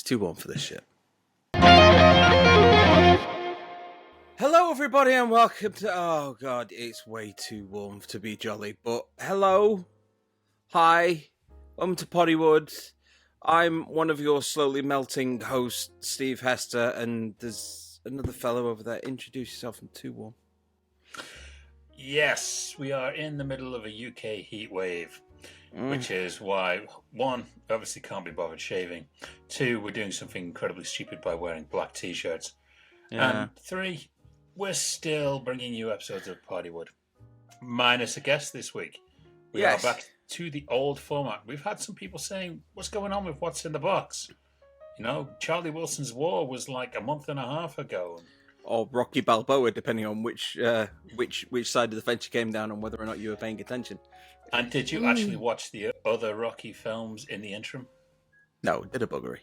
It's too warm for this shit. Hello, everybody, and welcome to... Oh, God, it's way too warm to be jolly, but hello. Hi. Welcome to Poddywood. I'm one of your slowly melting hosts, Steve Hester, and there's another fellow over there. Introduce yourself. I'm too warm. Yes, we are in the middle of a UK heat wave, which is why, one, obviously can't be bothered shaving. Two, we're doing something incredibly stupid by wearing black t-shirts. Yeah. And three, we're still bringing you episodes of Poddywood. Minus a guest this week. We Yes. are back to the old format. We've had some people saying, what's going on with what's in the box? You know, Charlie Wilson's War was like a month and a half ago. Or Rocky Balboa, depending on which side of the fence you came down on, whether or not you were paying attention. And did you actually watch the other Rocky films in the interim? No, did a buggery.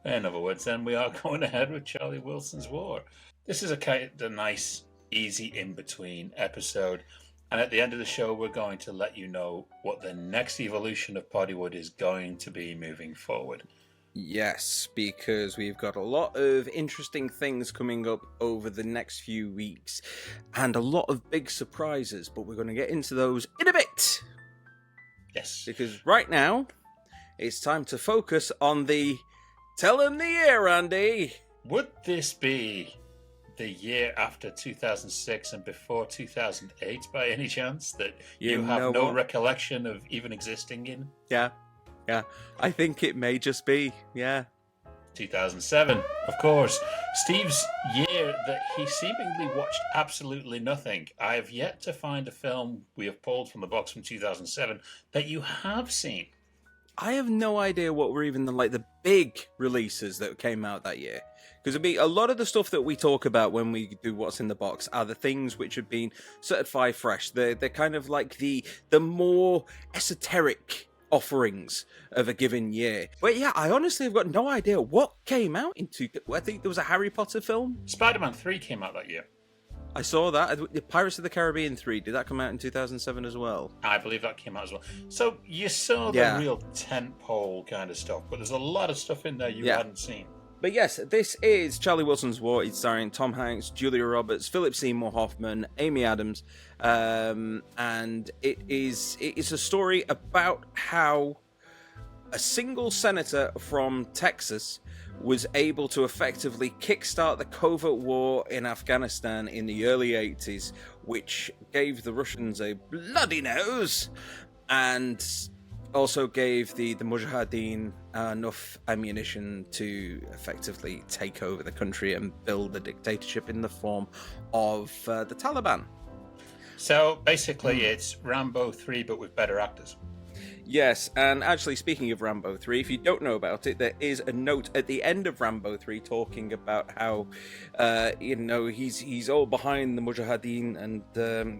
In other words, then we are going ahead with Charlie Wilson's War. This is a kind of nice, easy in-between episode. And at the end of the show, we're going to let you know what the next evolution of Poddywood is going to be moving forward. Yes, because we've got a lot of interesting things coming up over the next few weeks and a lot of big surprises, but we're going to get into those in a bit. Yes. Because right now, it's time to focus on the Tell 'em the year, Andy. Would this be the year after 2006 and before 2008 by any chance that you have no recollection of even existing in? Yeah. I think it may just be, 2007, of course. Steve's year that he seemingly watched absolutely nothing. I have yet to find a film we have pulled from the box from 2007 that you have seen. I have no idea what were even the big releases that came out that year. Because a lot of the stuff that we talk about when we do What's in the Box are the things which have been certified fresh. They're kind of like the more esoteric offerings of a given year. But yeah, I honestly have got no idea what came out into... I think there was a Harry Potter film. Spider-Man 3 came out that year. I saw that. Pirates of the Caribbean 3, did that come out in 2007 as well? I believe that came out as well. So you saw the real tentpole kind of stuff, but there's a lot of stuff in there you hadn't seen. But yes, this is Charlie Wilson's War. It's starring Tom Hanks, Julia Roberts, Philip Seymour Hoffman, Amy Adams, and it's a story about how a single senator from Texas was able to effectively kickstart the covert war in Afghanistan in the early 80s, which gave the Russians a bloody nose and also gave the Mujahideen enough ammunition to effectively take over the country and build a dictatorship in the form of the Taliban. So basically it's Rambo 3 but with better actors. Yes, and actually, speaking of Rambo 3, if you don't know about it, there is a note at the end of Rambo 3 talking about how, he's all behind the Mujahideen and the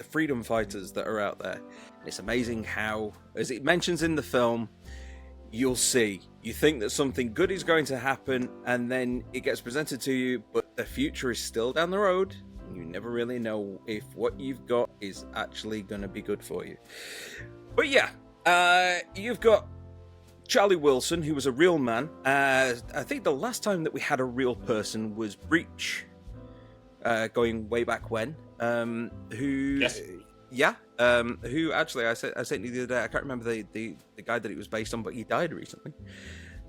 freedom fighters that are out there. It's amazing how, as it mentions in the film, you'll see, you think that something good is going to happen, and then it gets presented to you, but the future is still down the road. You never really know if what you've got is actually going to be good for you. But yeah, you've got Charlie Wilson, who was a real man. I think the last time that we had a real person was Breach, going way back when. Who actually I sent you the other day. I can't remember the guy that it was based on, but he died recently.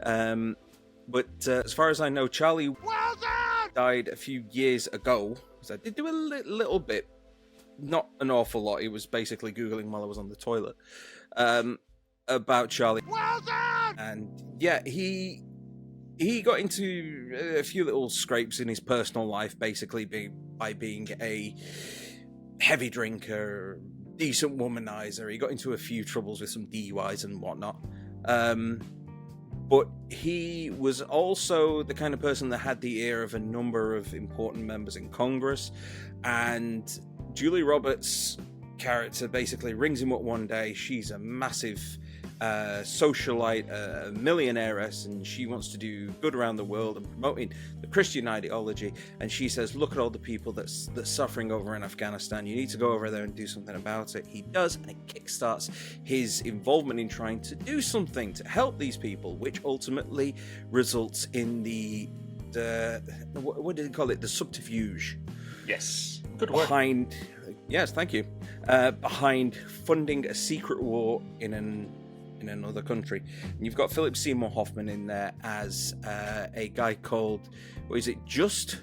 But as far as I know, Charlie died a few years ago. So I did do a little bit. Not an awful lot. It was basically Googling while I was on the toilet about Charlie. And yeah, he got into a few little scrapes in his personal life, basically by being a heavy drinker, decent womanizer. He got into a few troubles with some DUIs and whatnot. But he was also the kind of person that had the ear of a number of important members in Congress, and Julia Roberts' character basically rings him up one day. She's a massive socialite, a millionairess, and she wants to do good around the world and promoting the Christian ideology. And she says, look at all the people that's suffering over in Afghanistan. You need to go over there and do something about it. He does, and it kickstarts his involvement in trying to do something to help these people, which ultimately results in the what did he call it? The subterfuge. Yes. Good work. Behind, yes, thank you. Behind funding a secret war in another country. And you've got Philip Seymour Hoffman in there as a guy called, what is it, Jost?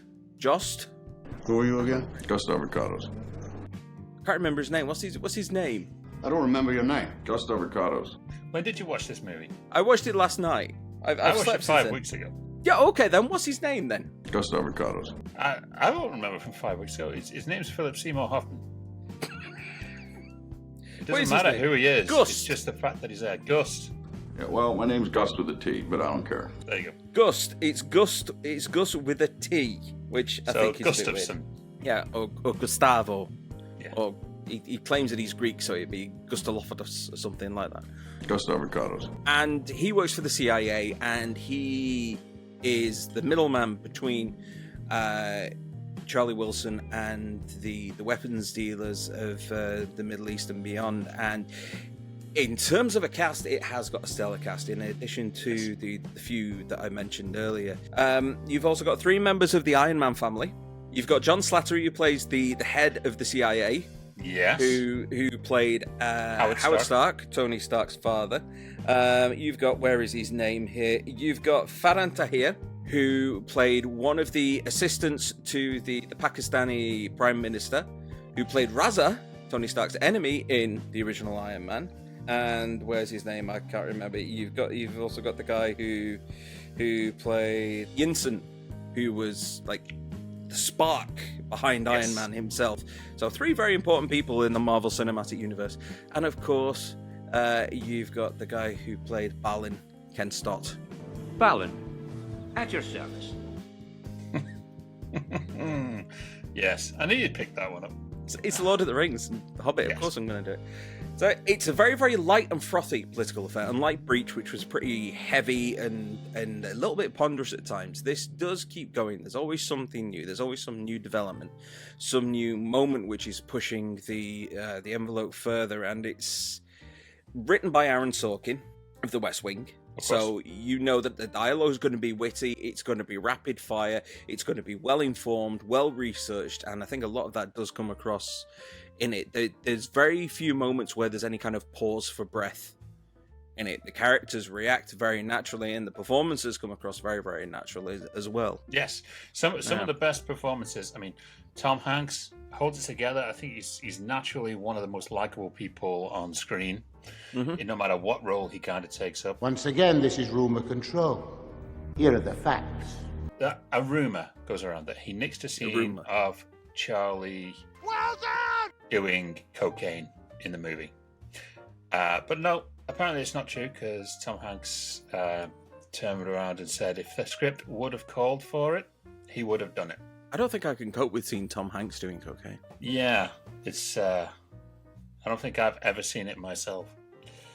Who are you again? Gus Avocados. I can't remember his name. What's his name? I don't remember your name. Gus Avocados. When did you watch this movie? I watched it last night. I've I watched slept it since 5 then. weeks ago. Yeah, okay then. What's his name then? Gus Avocados. I don't remember from 5 weeks ago. His name's Philip Seymour Hoffman. It What doesn't is his matter name? who he is. Gust. It's just the fact that he's there. Gust. Yeah, well, my name's Gus with a T, but I don't care. There you go. Gust. It's Gus with a T, which I So think is a bit weird. Gustafsson. Yeah, or Gustavo. Yeah. Or he claims that he's Greek, so it'd be Gustalophidus or something like that. Gus Avocados. And he works for the CIA, and he is the middleman between Charlie Wilson and the weapons dealers of the Middle East and beyond. And in terms of a cast, it has got a stellar cast, in addition to the few that I mentioned earlier. You've also got 3 members of the Iron Man family. You've got John Slattery, who plays the head of the CIA, Yes. who played Howard Stark, Tony Stark's father. You've got, where is his name here? You've got Farhan Tahir, who played one of the assistants to the Pakistani Prime Minister, who played Raza, Tony Stark's enemy in the original Iron Man. And where's his name? I can't remember. You've also got the guy who played Yinsen, who was like the spark behind Yes. Iron Man himself. So 3 very important people in the Marvel Cinematic Universe. And of course, you've got the guy who played Balin, Ken Stott. Balin, at your service. Yes. I knew you'd pick that one up. It's Lord of the Rings and The Hobbit. Yes. Of course I'm going to do it. So it's a very, very light and frothy political affair, unlike Breach, which was pretty heavy and a little bit ponderous at times. This does keep going. There's always something new. There's always some new development, some new moment which is pushing the envelope further, and it's written by Aaron Sorkin of The West Wing. So you know that the dialogue is going to be witty, it's going to be rapid fire, it's going to be well informed, well researched, and I think a lot of that does come across in it. There's very few moments where there's any kind of pause for breath in it. The characters react very naturally, and the performances come across very, very naturally as well. Yes. Some of the best performances. I mean, Tom Hanks holds it together. I think he's naturally one of the most likable people on screen. Mm-hmm. No matter what role he kind of takes up. Once again, this is rumor control. Here are the facts. A rumor goes around that he nixed a scene rumor. of Charlie doing cocaine in the movie. But no, apparently it's not true, because Tom Hanks turned around and said if the script would have called for it, he would have done it. I don't think I can cope with seeing Tom Hanks doing cocaine. Yeah, it's... I don't think I've ever seen it myself.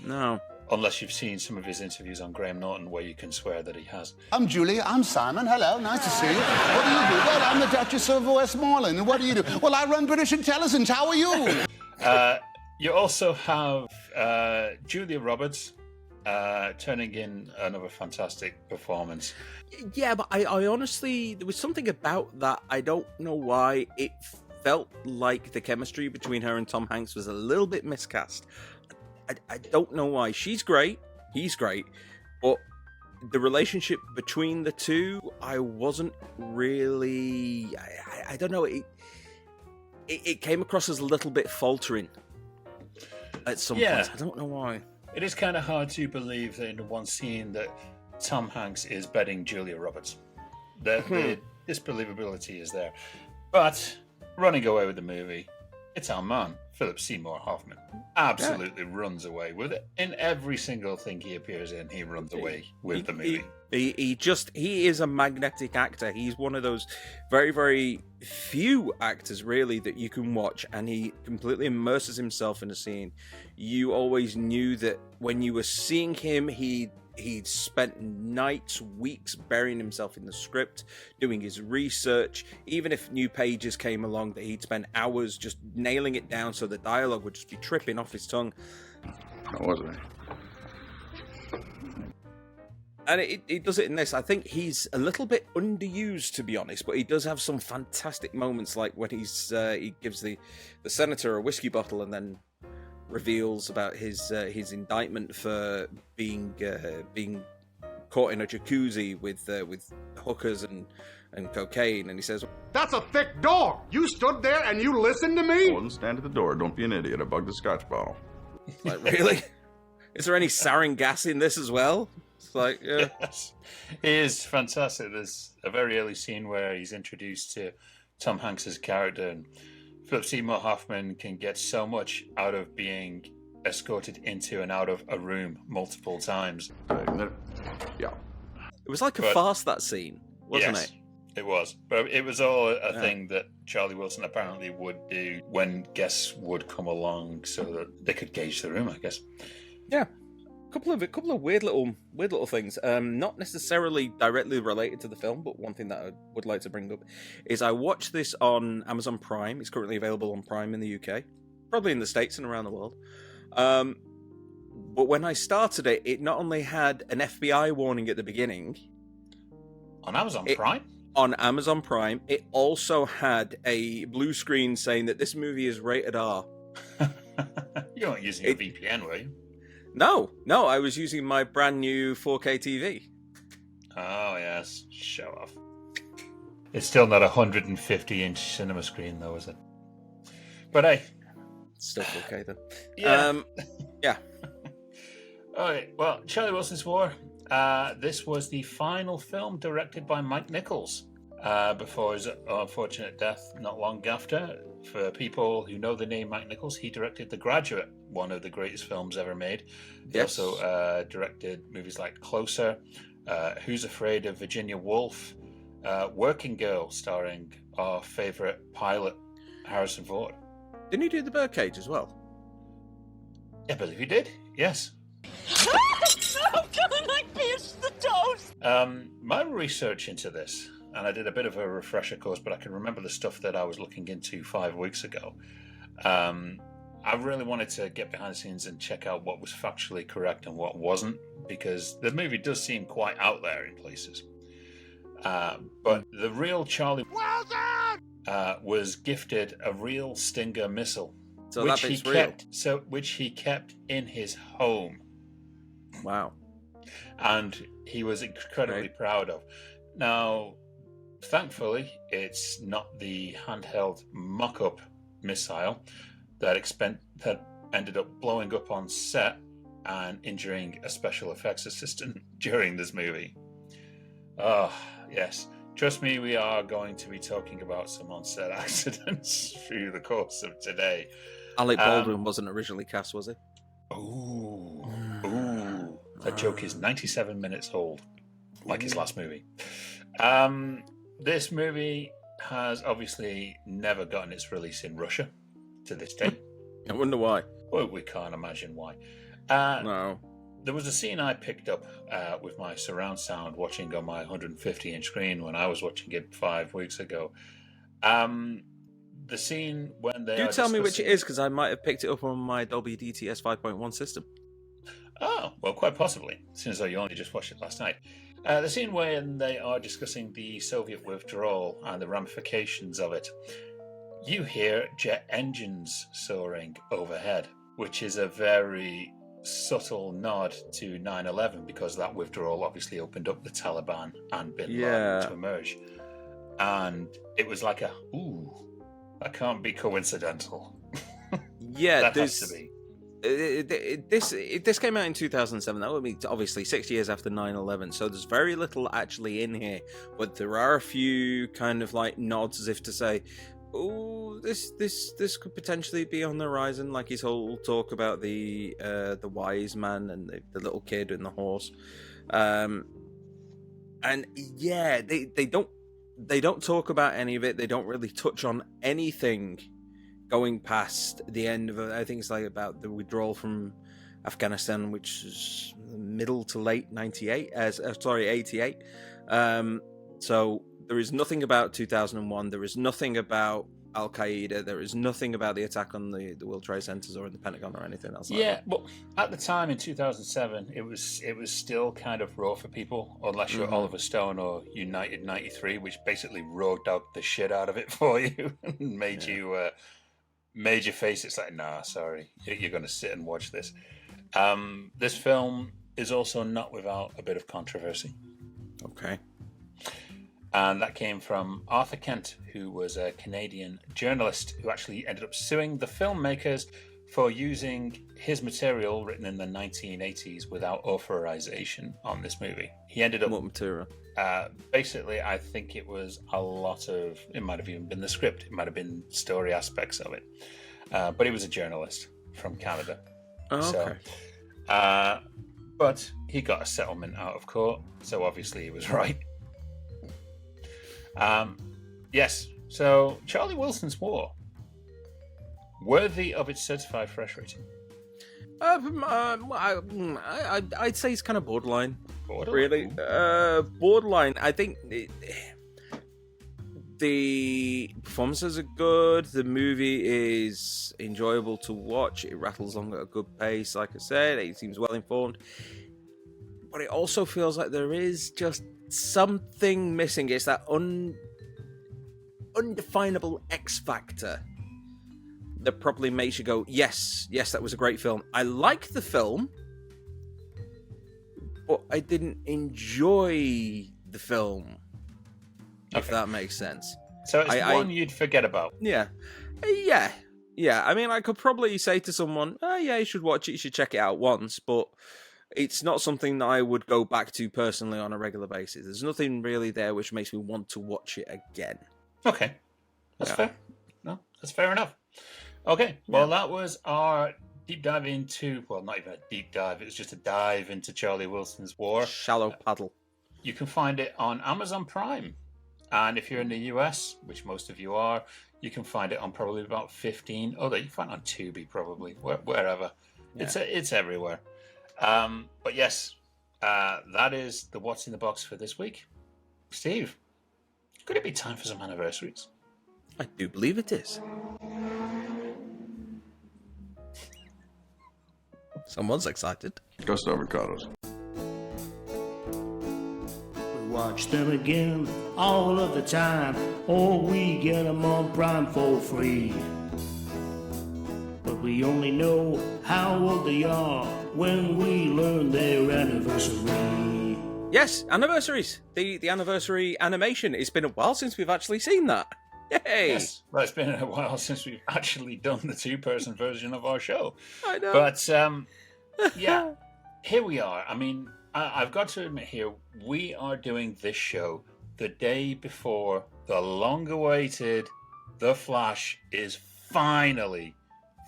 No. Unless you've seen some of his interviews on Graham Norton, where you can swear that he has. I'm Julie. I'm Simon. Hello. Nice to see you. What do you do? Well, I'm the Duchess of Westmoreland. And what do you do? Well, I run British intelligence. How are you? You also have Julia Roberts turning in another fantastic performance. Yeah, but I honestly, there was something about that. I don't know why it felt like the chemistry between her and Tom Hanks was a little bit miscast. I don't know why. She's great, he's great, but the relationship between the two, I wasn't really... I don't know, it came across as a little bit faltering at some point. I don't know why. It is kind of hard to believe that in the one scene that Tom Hanks is bedding Julia Roberts. The disbelievability is there. But running away with the movie, it's our man, Philip Seymour Hoffman. Absolutely runs away with it. In every single thing he appears in, he runs away with the movie. He is a magnetic actor. He's one of those very, very few actors, really, that you can watch, and he completely immerses himself in a scene. You always knew that when you were seeing him, he'd spent nights, weeks burying himself in the script, doing his research. Even if new pages came along, that he'd spend hours just nailing it down so the dialogue would just be tripping off his tongue. How was it? And he does it in this. I think he's a little bit underused, to be honest, but he does have some fantastic moments, like when he gives the senator a whiskey bottle and then reveals about his indictment for being caught in a jacuzzi with hookers and cocaine, and he says, "That's a thick door. You stood there and you listened to me." I wasn't stand at the door. Don't be an idiot. I bugged the scotch bottle. like, really? Is there any sarin gas in this as well? It's like, yeah. Yes, he is fantastic. There's a very early scene where he's introduced to Tom Hanks's character, and Philip Seymour Hoffman can get so much out of being escorted into and out of a room multiple times. Yeah. It was like a farce, that scene, wasn't yes, it? It was. But it was all a thing that Charlie Wilson apparently would do when guests would come along so that they could gauge the room, I guess. Yeah. Couple of weird little things. Not necessarily directly related to the film, but one thing that I would like to bring up is I watched this on Amazon Prime. It's currently available on Prime in the UK, probably in the States and around the world. But when I started it, it not only had an FBI warning at the beginning on Amazon Prime. On Amazon Prime, it also had a blue screen saying that this movie is rated R. You weren't using a VPN, were you? No, I was using my brand new 4K TV. Oh, yes. Show off. It's still not a 150-inch cinema screen, though, is it? But hey. Still 4K, then. Yeah. Yeah. All right. Well, Charlie Wilson's War. This was the final film directed by Mike Nichols before his unfortunate death not long after. For people who know the name Mike Nichols, he directed The Graduate, one of the greatest films ever made. He also directed movies like Closer, Who's Afraid of Virginia Woolf, Working Girl, starring our favourite pilot, Harrison Ford. Didn't he do The Birdcage as well? I believe he did, yes. No, don't I pierced the toes! My research into this, and I did a bit of a refresher course, but I can remember the stuff that I was looking into 5 weeks ago. I really wanted to get behind the scenes and check out what was factually correct and what wasn't, because the movie does seem quite out there in places. But the real Charlie was gifted a real Stinger missile, so which that he bit's real. which he kept in his home. Wow. And he was incredibly proud of. Now, thankfully, it's not the handheld mock-up missile that ended up blowing up on set and injuring a special effects assistant during this movie. Oh, yes. Trust me, we are going to be talking about some on-set accidents through the course of today. Alec Baldwin wasn't originally cast, was he? Ooh. That joke is 97 minutes old, like his last movie. This movie has obviously never gotten its release in Russia to this day. I wonder why. Well, we can't imagine why. No. There was a scene I picked up with my surround sound watching on my 150-inch screen when I was watching it 5 weeks ago. The scene when they Do tell me which it is, because I might have picked it up on my Dolby DTS 5.1 system. Oh, well, quite possibly, since though you only just watched it last night. The scene when they are discussing the Soviet withdrawal and the ramifications of it, you hear jet engines soaring overhead, which is a very subtle nod to 9/11, because that withdrawal obviously opened up the Taliban and Bin Laden to emerge. And it was like that can't be coincidental. Yeah, that has to be. This came out in 2007. That would be obviously 6 years after 9/11. So there's very little actually in here, but there are a few kind of like nods as if to say, "Oh, this could potentially be on the horizon, like his whole talk about the wise man and the little kid and the horse. And yeah, they don't talk about any of it. They don't really touch on anything going past the end of it. I think it's like about the withdrawal from Afghanistan, which is middle to late 88. So there is nothing about 2001. There is nothing about Al Qaeda. There is nothing about the attack on the World Trade Centers or in the Pentagon or anything else. Like that. Well, at the time in 2007, it was still kind of raw for people, unless you're Oliver Stone or United 93, which basically rogued out the shit out of it for you and made you face. It's like, nah, sorry, you're going to sit and watch this. This film is also not without a bit of controversy. Okay. And that came from Arthur Kent, who was a Canadian journalist who actually ended up suing the filmmakers for using his material written in the 1980s without authorization on this movie. He ended up... What material? Basically, I think it was a lot of... It might have even been the script. It might have been story aspects of it. But he was a journalist from Canada. Oh, okay. But he got a settlement out of court, so obviously he was right. Yes, so Charlie Wilson's War, worthy of its certified fresh rating? I'd say it's kind of borderline. Borderline? Really? Borderline. I think the performances are good. The movie is enjoyable to watch. It rattles along at a good pace. Like I said, it seems well informed. But it also feels like there is just something missing. It's that undefinable X factor that probably makes you go, yes, that was a great film. I like the film, but I didn't enjoy the film, if that makes sense. So it's one you'd forget about. Yeah. I mean, I could probably say to someone, yeah, you should watch it, you should check it out once, but it's not something that I would go back to personally on a regular basis. There's nothing really there which makes me want to watch it again. Okay. That's fair. No, that's fair enough. Okay. Well, that was our deep dive into, well, not even a deep dive. It was just a dive into Charlie Wilson's War. Shallow paddle. You can find it on Amazon Prime. And if you're in the US, which most of you are, you can find it on probably about 15 other. You can find it on Tubi probably, wherever. Yeah. It's everywhere. But yes, that is the What's in the Box for this week. Steve, could it be time for some anniversaries? I do believe it is. Someone's excited. Just avocados. We watch them again all of the time, or we get them on Prime for free. But we only know how old they are when we learn their anniversary. Yes, anniversaries. The anniversary animation. It's been a while since we've actually seen that. Yay! Yes, well, it's been a while since we've actually done the two-person version of our show. I know. But, yeah, here we are. I mean, I've got to admit here, we are doing this show the day before the long-awaited The Flash is finally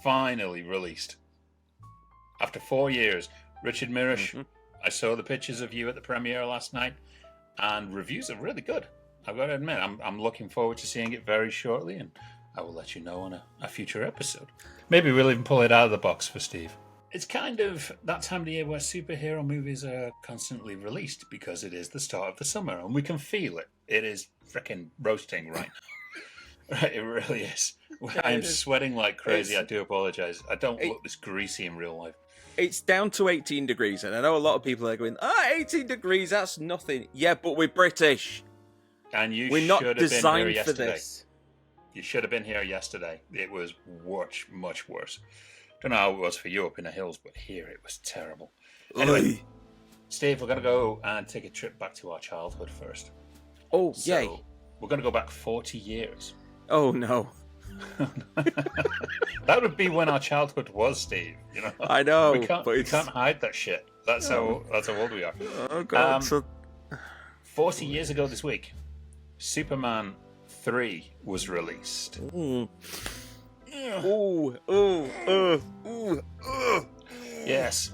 released. After 4 years, Richard Mirisch, I saw the pictures of you at the premiere last night, and reviews are really good. I've got to admit, I'm looking forward to seeing it very shortly, and I will let you know on a future episode. Maybe we'll even pull it out of the box for Steve. It's kind of that time of the year where superhero movies are constantly released because it is the start of the summer, and we can feel it. It is freaking roasting right now. Right, it really is. I am sweating like crazy. I do apologize. I don't look this greasy in real life. It's down to 18 degrees, and I know a lot of people are going, 18 degrees, that's nothing. Yeah, but we're British. And we're not designed for this. You should have been here yesterday. It was much worse. Don't know how it was for you up in the hills, but here it was terrible. Anyway, Steve, we're going to go and take a trip back to our childhood first. Oh, so yay. We're going to go back 40 years. Oh, no. That would be when our childhood was, Steve. You know, I know, we can't hide that shit. That's how old we are. Oh God! 40 years ago this week, Superman 3 was released. Yes.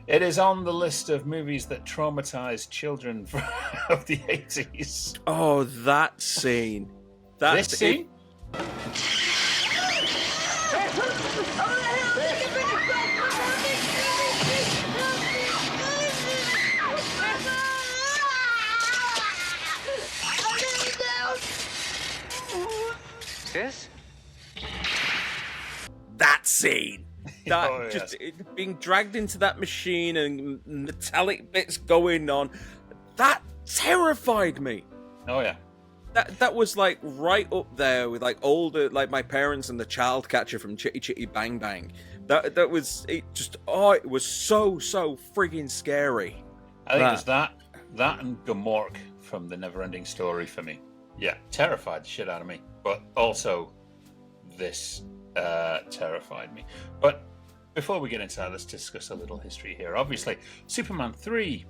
It is on the list of movies that traumatized children of the 80s. Oh, that scene. This scene? Yes? That scene. That Oh, just yes. being dragged into that machine and metallic bits going on. That terrified me. Oh, yeah. That was like right up there with like older, like my parents and the child catcher from Chitty Chitty Bang Bang. That was it. It was so friggin' scary. I think it's that and Gamork from The Neverending Story for me. Yeah, terrified the shit out of me. But also, this terrified me. But before we get into that, let's discuss a little history here. Obviously, Superman 3,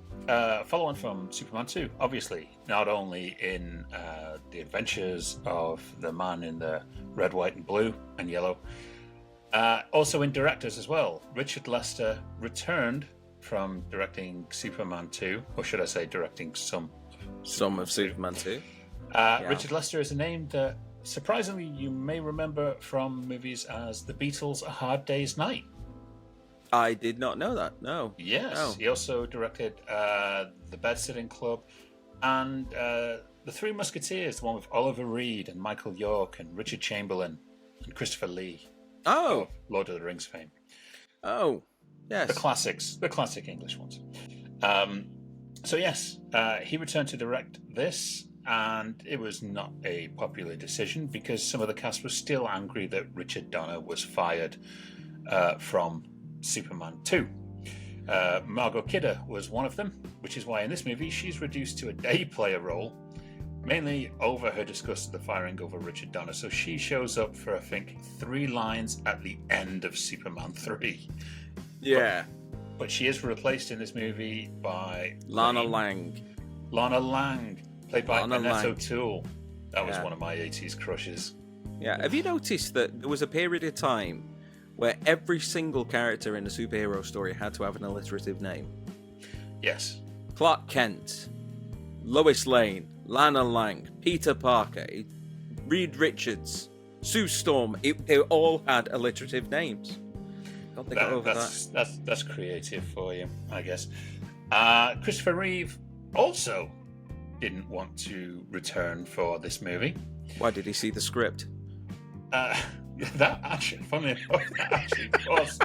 following from Superman 2, obviously, not only in the adventures of the man in the red, white, and blue and yellow, also in directors as well. Richard Lester returned from directing Superman 2, or should I say directing some of Superman 2. Richard Lester is a name that surprisingly you may remember from movies as The Beatles, A Hard Day's Night. I did not know that. No. Yes, No. he also directed The Bed-Sitting Club and The Three Musketeers, the one with Oliver Reed and Michael York and Richard Chamberlain and Christopher Lee. Oh. Of Lord of the Rings fame. Oh. Yes. The classics, the classic English ones. So yes, he returned to direct this, and it was not a popular decision because some of the cast was still angry that Richard Donner was fired from Superman 2. Margot Kidder was one of them, which is why in this movie she's reduced to a day player role, mainly over her disgust at the firing over Richard Donner. So she shows up for, I think, 3 lines at the end of Superman 3. Yeah. But she is replaced in this movie by Lana Lang. Lana Lang, played by Lana Annette Lang. O'Toole. That was Yeah. one of my 80s crushes. Yeah. Have you noticed that there was a period of time where every single character in a superhero story had to have an alliterative name? Yes. Clark Kent, Lois Lane, Lana Lang, Peter Parker, Reed Richards, Sue Storm. They all had alliterative names. God, they got over that. That's creative for you, I guess. Christopher Reeve also didn't want to return for this movie. Why did he see the script? That actually, funnily enough, that actually was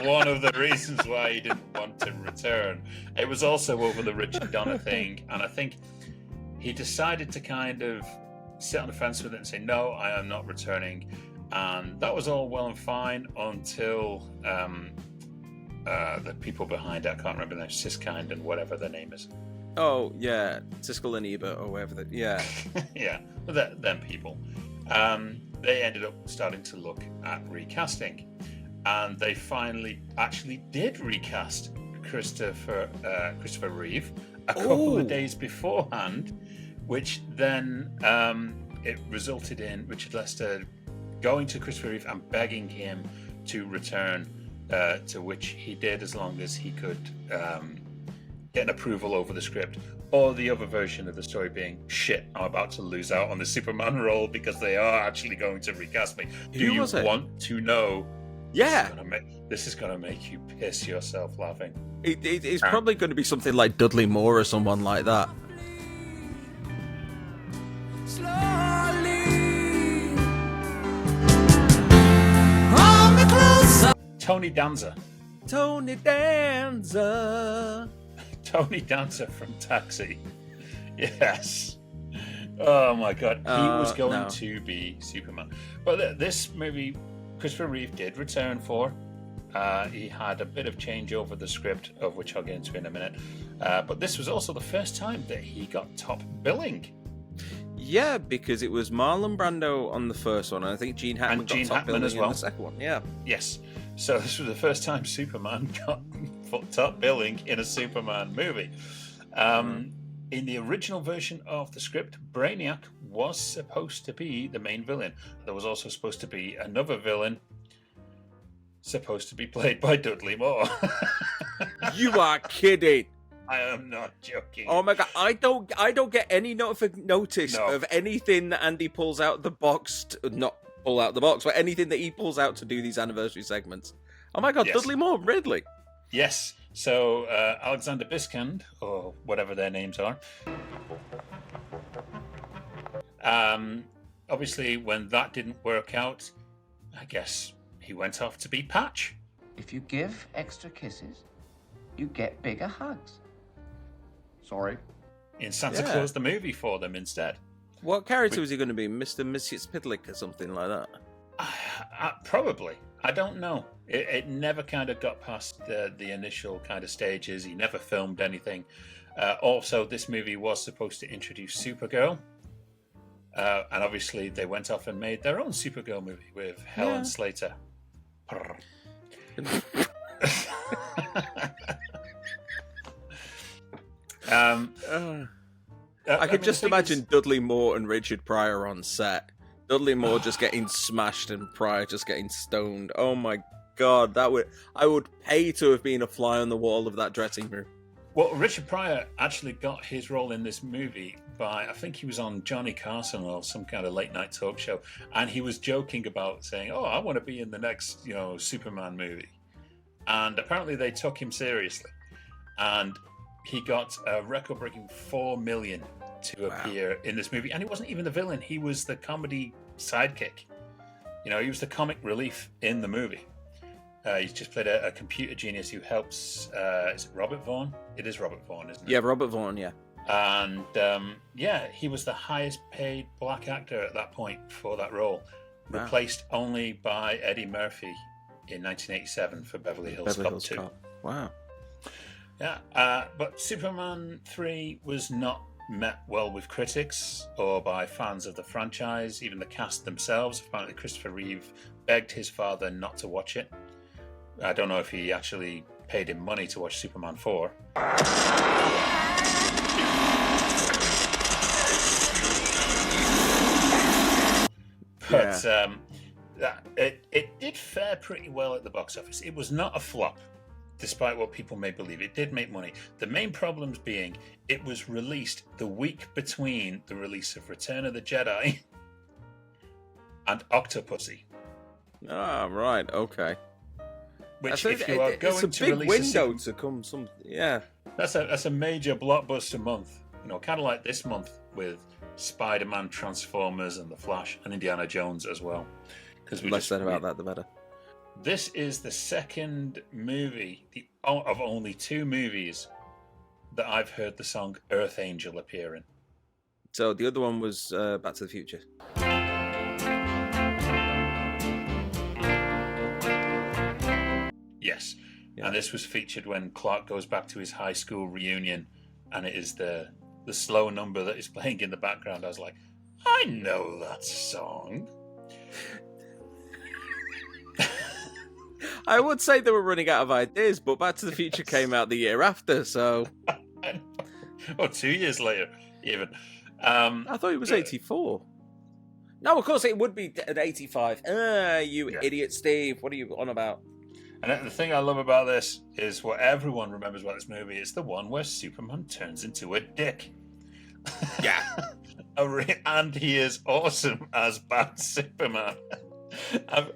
one of the reasons why he didn't want to return. It was also over the Richard Donner thing, and I think he decided to kind of sit on the fence with it and say, no, I am not returning. And that was all well and fine until the people behind it, I can't remember their Siskind and whatever their name is. Oh, yeah, Siskel and Ebert or whatever. Yeah. Yeah, them people. They ended up starting to look at recasting, and they finally actually did recast Christopher Reeve a couple of days beforehand, which then it resulted in Richard Lester going to Christopher Reeve and begging him to return, to which he did as long as he could get an approval over the script. Or the other version of the story being, shit, I'm about to lose out on the Superman role because they are actually going to recast me. Do you want to know? Yeah. This is going to make you piss yourself laughing. It's probably going to be something like Dudley Moore or someone like that. Tony Danza. Tony Danza. Tony Danza from Taxi. Yes. Oh my god. He was going to be Superman. But this movie, Christopher Reeve did return for. He had a bit of change over the script, of which I'll get into in a minute. But this was also the first time that he got top billing. Yeah, because it was Marlon Brando on the first one, and I think Gene Hackman got top billing as well. On the second one. Yeah. Yes. So this was the first time Superman got top billing in a Superman movie. in the original version of the script, Brainiac was supposed to be the main villain. There was also supposed to be another villain supposed to be played by Dudley Moore. You are kidding. I am not joking. Oh my god, I don't get any notice of anything that Andy pulls out the box, not pull out the box, but anything that he pulls out to do these anniversary segments. Oh my god, yes. Dudley Moore, Ridley. Yes. So Alexander Biskand, or whatever their names are. Obviously, when that didn't work out, I guess he went off to be Patch. If you give extra kisses, you get bigger hugs. Sorry. In Santa Claus the movie for them instead. What character was he going to be? Mr. Mrs. Pidlick or something like that? Probably. I don't know. It never kind of got past the initial kind of stages. He never filmed anything. Also, this movie was supposed to introduce Supergirl. And obviously, they went off and made their own Supergirl movie with Helen Slater. I could just imagine Dudley Moore and Richard Pryor on set. Dudley Moore just getting smashed and Pryor just getting stoned. Oh my god, I would pay to have been a fly on the wall of that dressing room. Well, Richard Pryor actually got his role in this movie by, I think he was on Johnny Carson or some kind of late night talk show, and he was joking about saying, "Oh, I want to be in the next, Superman movie." And apparently they took him seriously, and he got a record-breaking $4 million to appear in this movie, and he wasn't even the villain; he was the comedy sidekick. He was the comic relief in the movie. He's just played a computer genius who helps. Is it Robert Vaughn? It is Robert Vaughn, isn't it? Yeah, Robert Vaughn. Yeah. And he was the highest-paid black actor at that point for that role, replaced only by Eddie Murphy in 1987 for Beverly Hills Cop 2. Wow. Yeah, but Superman 3 was not met well with critics or by fans of the franchise, even the cast themselves. Apparently, Christopher Reeve begged his father not to watch it. I don't know if he actually paid him money to watch Superman 4. But it did fare pretty well at the box office. It was not a flop, despite what people may believe. It did make money. The main problems being it was released the week between the release of Return of the Jedi and Octopussy. Ah, right, okay. Which, if you are going to release a big window to come, that's a major blockbuster month. Kind of like this month with Spider-Man, Transformers, and The Flash, and Indiana Jones as well. The less said about that, the better. This is the second movie of only 2 movies that I've heard the song Earth Angel appear in. So the other one was Back to the Future. Yes. Yeah. And this was featured when Clark goes back to his high school reunion, and it is the slow number that is playing in the background. I was like, I know that song. I would say they were running out of ideas, but Back to the Future came out the year after, so... Or 2 years later, even. I thought it was 84. No, of course it would be an 85. Idiot, Steve. What are you on about? And the thing I love about this is what everyone remembers about this movie. It's the one where Superman turns into a dick. Yeah. And he is awesome as bad Superman. I'm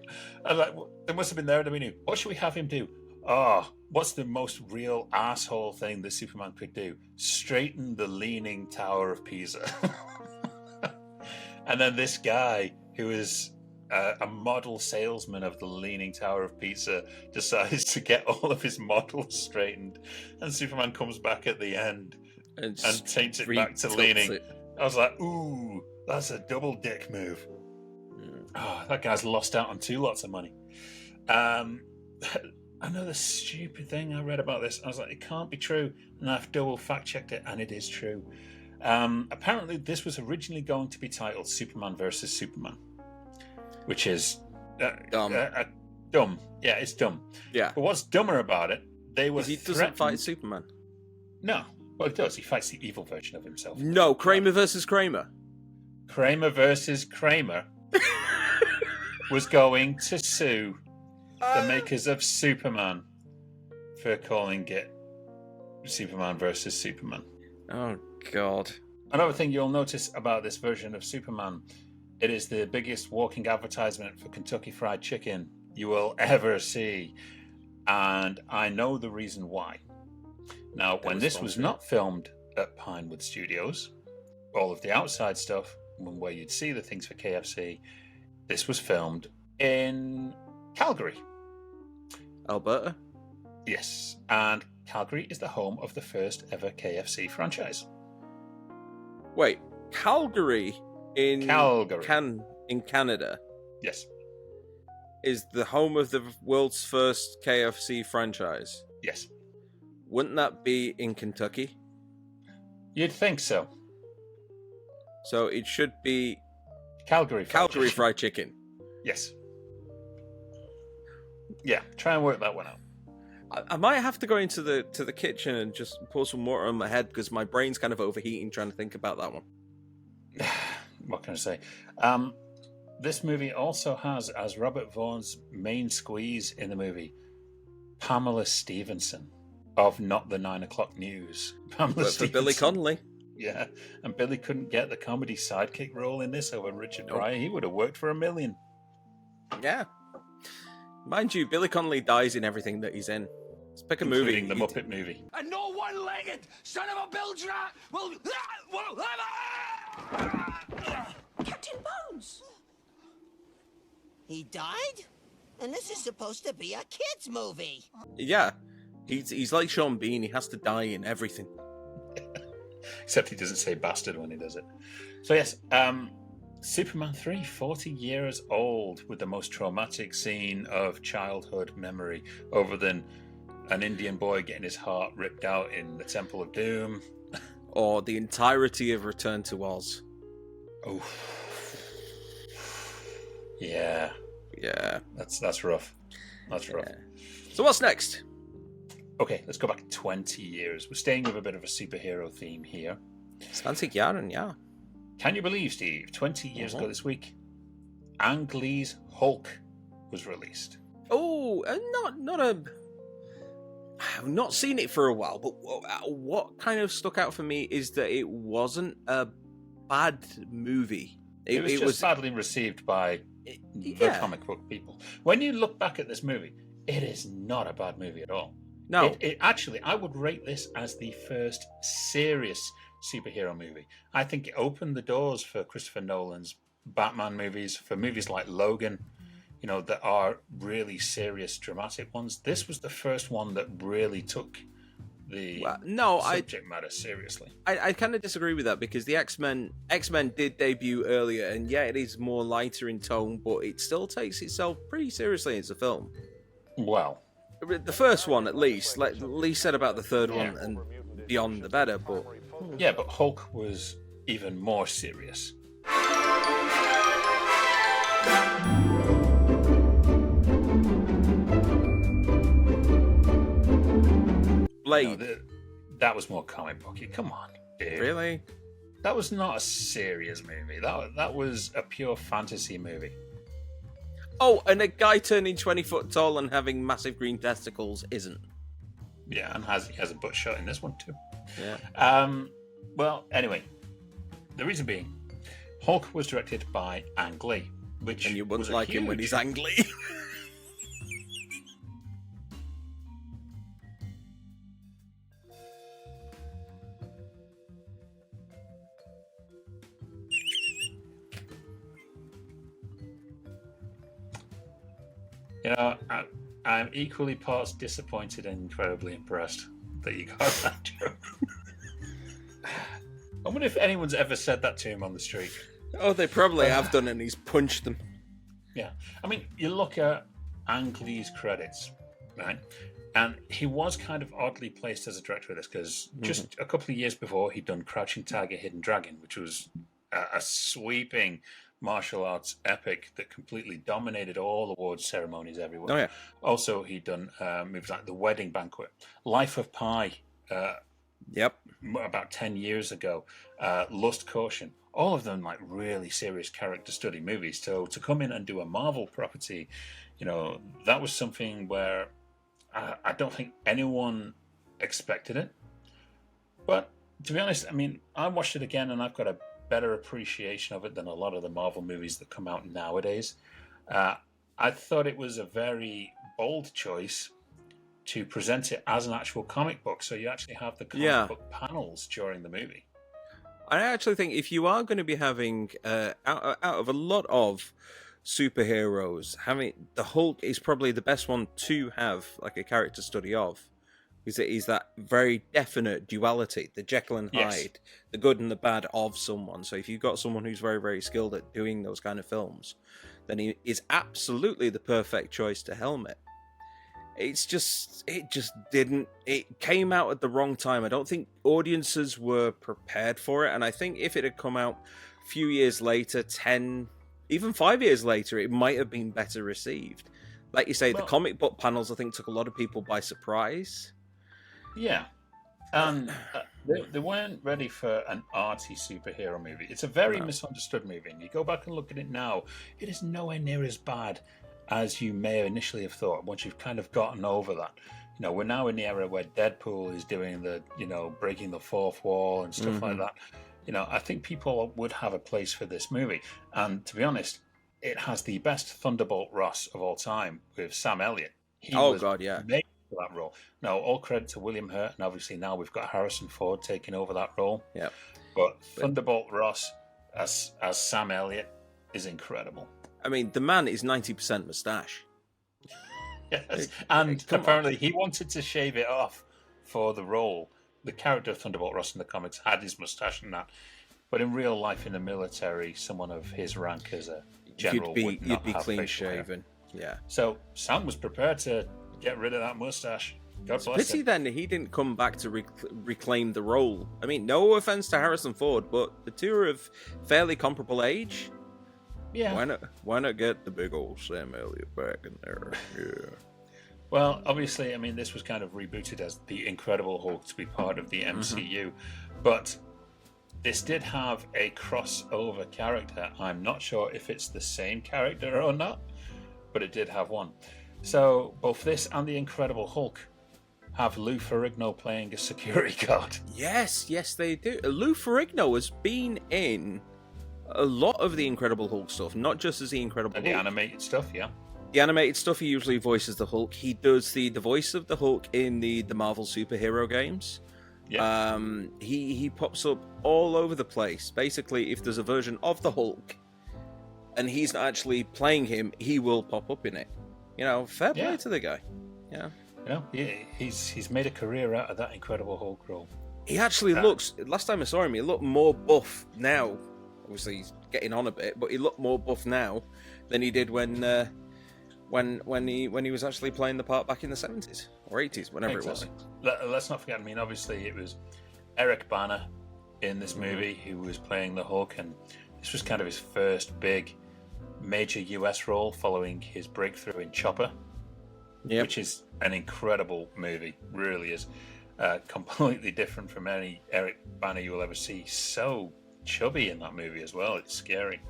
like, there must have been there at the beginning. What should we have him do? What's the most real asshole thing that Superman could do? Straighten the Leaning Tower of Pisa. And then this guy who is a model salesman of the Leaning Tower of Pisa decides to get all of his models straightened, and Superman comes back at the end and takes it back to leaning. I was like, ooh, that's a double dick move. That guy's lost out on 2 lots of money. Another stupid thing I read about this, I was like, it can't be true, and I've double fact checked it, and it is true. Apparently this was originally going to be titled Superman versus Superman, which is dumb. Dumb. Yeah, it's dumb. Yeah. But what's dumber about it, they were he doesn't fight Superman. No. Well, he does. He fights the evil version of himself. No, Kramer versus Kramer. Kramer versus Kramer was going to sue the makers of Superman for calling it Superman versus Superman. Oh, God. Another thing you'll notice about this version of Superman, it is the biggest walking advertisement for Kentucky Fried Chicken you will ever see. And I know the reason why. Now, when this was not filmed at Pinewood Studios, all of the outside stuff, where you'd see the things for KFC, this was filmed in Calgary. Alberta? Yes, and Calgary is the home of the first ever KFC franchise. Wait, Calgary in in Canada? Yes. Is the home of the world's first KFC franchise? Yes. Wouldn't that be in Kentucky? You'd think so. So it should be Calgary Fried Chicken. Yes. Yeah, try and work that one out. I might have to go into the kitchen and just pour some water on my head because my brain's kind of overheating trying to think about that one. What can I say? This movie also has, as Robert Vaughn's main squeeze in the movie, Pamela Stevenson of Not the 9 O'Clock News. But for Billy Connolly. Yeah, and Billy couldn't get the comedy sidekick role in this over Richard Pryor. He would have worked for $1 million. Yeah. Mind you, Billy Connolly dies in everything that he's in. Let's pick a movie. Including the Muppet movie. And no one-legged son of a bilge-rat will... Captain Bones! He died? And this is supposed to be a kid's movie. Yeah. He's like Sean Bean. He has to die in everything. Except he doesn't say bastard when he does it. So yes, Superman 3, 40 years old, with the most traumatic scene of childhood memory, other than an Indian boy getting his heart ripped out in the Temple of Doom. Or the entirety of Return to Oz. Oh. Yeah. Yeah. That's rough. That's rough. Yeah. So what's next? Okay, let's go back 20 years. We're staying with a bit of a superhero theme here. 20 Jahren, yeah. Can you believe, Steve, 20 years ago this week, Ang Lee's Hulk was released. Oh, I've not seen it for a while, but what kind of stuck out for me is that it wasn't a bad movie. It was badly received by the comic book people. When you look back at this movie, it is not a bad movie at all. No. It actually, I would rate this as the first serious superhero movie. I think it opened the doors for Christopher Nolan's Batman movies, for movies like Logan, that are really serious, dramatic ones. This was the first one that really took the subject matter seriously. I kind of disagree with that because the X-Men did debut earlier, and yeah, it is more lighter in tone, but it still takes itself pretty seriously as a film. Well, the first one, at least. Like Lee said about the third one, and beyond the better, but... Yeah, but Hulk was even more serious. Blade. That was more comic booky. Come on, dude. Really? That was not a serious movie. That was a pure fantasy movie. Oh, and a guy turning 20 foot tall and having massive green testicles isn't. Yeah, and he has a butt shot in this one too. Yeah. Well, anyway, the reason being, Hulk was directed by Ang Lee, which and you wouldn't like him when he's Ang Lee. I'm equally parts disappointed and incredibly impressed that you got that joke. I wonder if anyone's ever said that to him on the street. Oh, they probably have done, and he's punched them. Yeah. I mean, you look at Ang Lee's credits, right? And he was kind of oddly placed as a director of this because just a couple of years before, he'd done Crouching Tiger, Hidden Dragon, which was a sweeping martial arts epic that completely dominated all awards ceremonies everywhere. Oh, yeah. Also, he'd done movies like The Wedding Banquet, Life of Pi, Yep. about 10 years ago. Lust, Caution, all of them like really serious character study movies. So to come in and do a Marvel property, that was something where I don't think anyone expected it. But to be honest, I mean, I watched it again and I've got a better appreciation of it than a lot of the Marvel movies that come out nowadays. I thought it was a very bold choice to present it as an actual comic book. So you actually have the comic book panels during the movie. I actually think if you are going to be having, out of a lot of superheroes, having the Hulk is probably the best one to have like a character study of. Because it is that very definite duality, the Jekyll and Hyde, the good and the bad of someone. So if you've got someone who's very, very skilled at doing those kind of films, then he is absolutely the perfect choice to helm it. It came out at the wrong time. I don't think audiences were prepared for it. And I think if it had come out a few years later, 10, even 5 years later, it might have been better received. Like you say, the comic book panels, I think, took a lot of people by surprise. Yeah. And they weren't ready for an arty superhero movie. It's a very misunderstood movie. And you go back and look at it now, it is nowhere near as bad as you may initially have thought once you've kind of gotten over that. We're now in the era where Deadpool is doing the, breaking the fourth wall and stuff like that. I think people would have a place for this movie. And to be honest, it has the best Thunderbolt Ross of all time with Sam Elliott. He was made for that role. Now, all credit to William Hurt, and obviously now we've got Harrison Ford taking over that role. Yeah. But Thunderbolt Ross as Sam Elliott is incredible. I mean, the man is 90% moustache. Yes, and apparently he wanted to shave it off for the role. The character of Thunderbolt Ross in the comics had his moustache and that, but in real life, in the military, someone of his rank as a general would not have clean facial hair. shaven. Yeah. So Sam was prepared to get rid of that moustache. God bless Pity him. then he didn't come back to reclaim the role. I mean, no offense to Harrison Ford, but the two are of fairly comparable age. Yeah. Why not get the big old Sam Elliott back in there? Yeah. Well, obviously, I mean, this was kind of rebooted as the Incredible Hulk to be part of the MCU, but this did have a crossover character. I'm not sure if it's the same character or not, but it did have one. So both this and the Incredible Hulk have Lou Ferrigno playing a security guard. Yes, they do. Lou Ferrigno has been in a lot of the Incredible Hulk stuff, not just as the Incredible Hulk. The animated stuff, yeah. The animated stuff, he usually voices the Hulk. He does the voice of the Hulk in the Marvel superhero games. Yeah. He pops up all over the place. Basically, if there's a version of the Hulk and he's not actually playing him, he will pop up in it. Fair play to the guy. Yeah. He's made a career out of that Incredible Hulk role. He actually looks. Last time I saw him, he looked more buff now. Obviously, he's getting on a bit, but he looked more buff now than he did when he was actually playing the part back in the 70s or 80s, whenever it was. Let's not forget. I mean, obviously, it was Eric Bana in this movie who was playing the Hulk, and this was kind of his first big major US role following his breakthrough in Chopper, which is an incredible movie. Really is completely different from any Eric Bana you will ever see. So chubby in that movie as well. It's scary.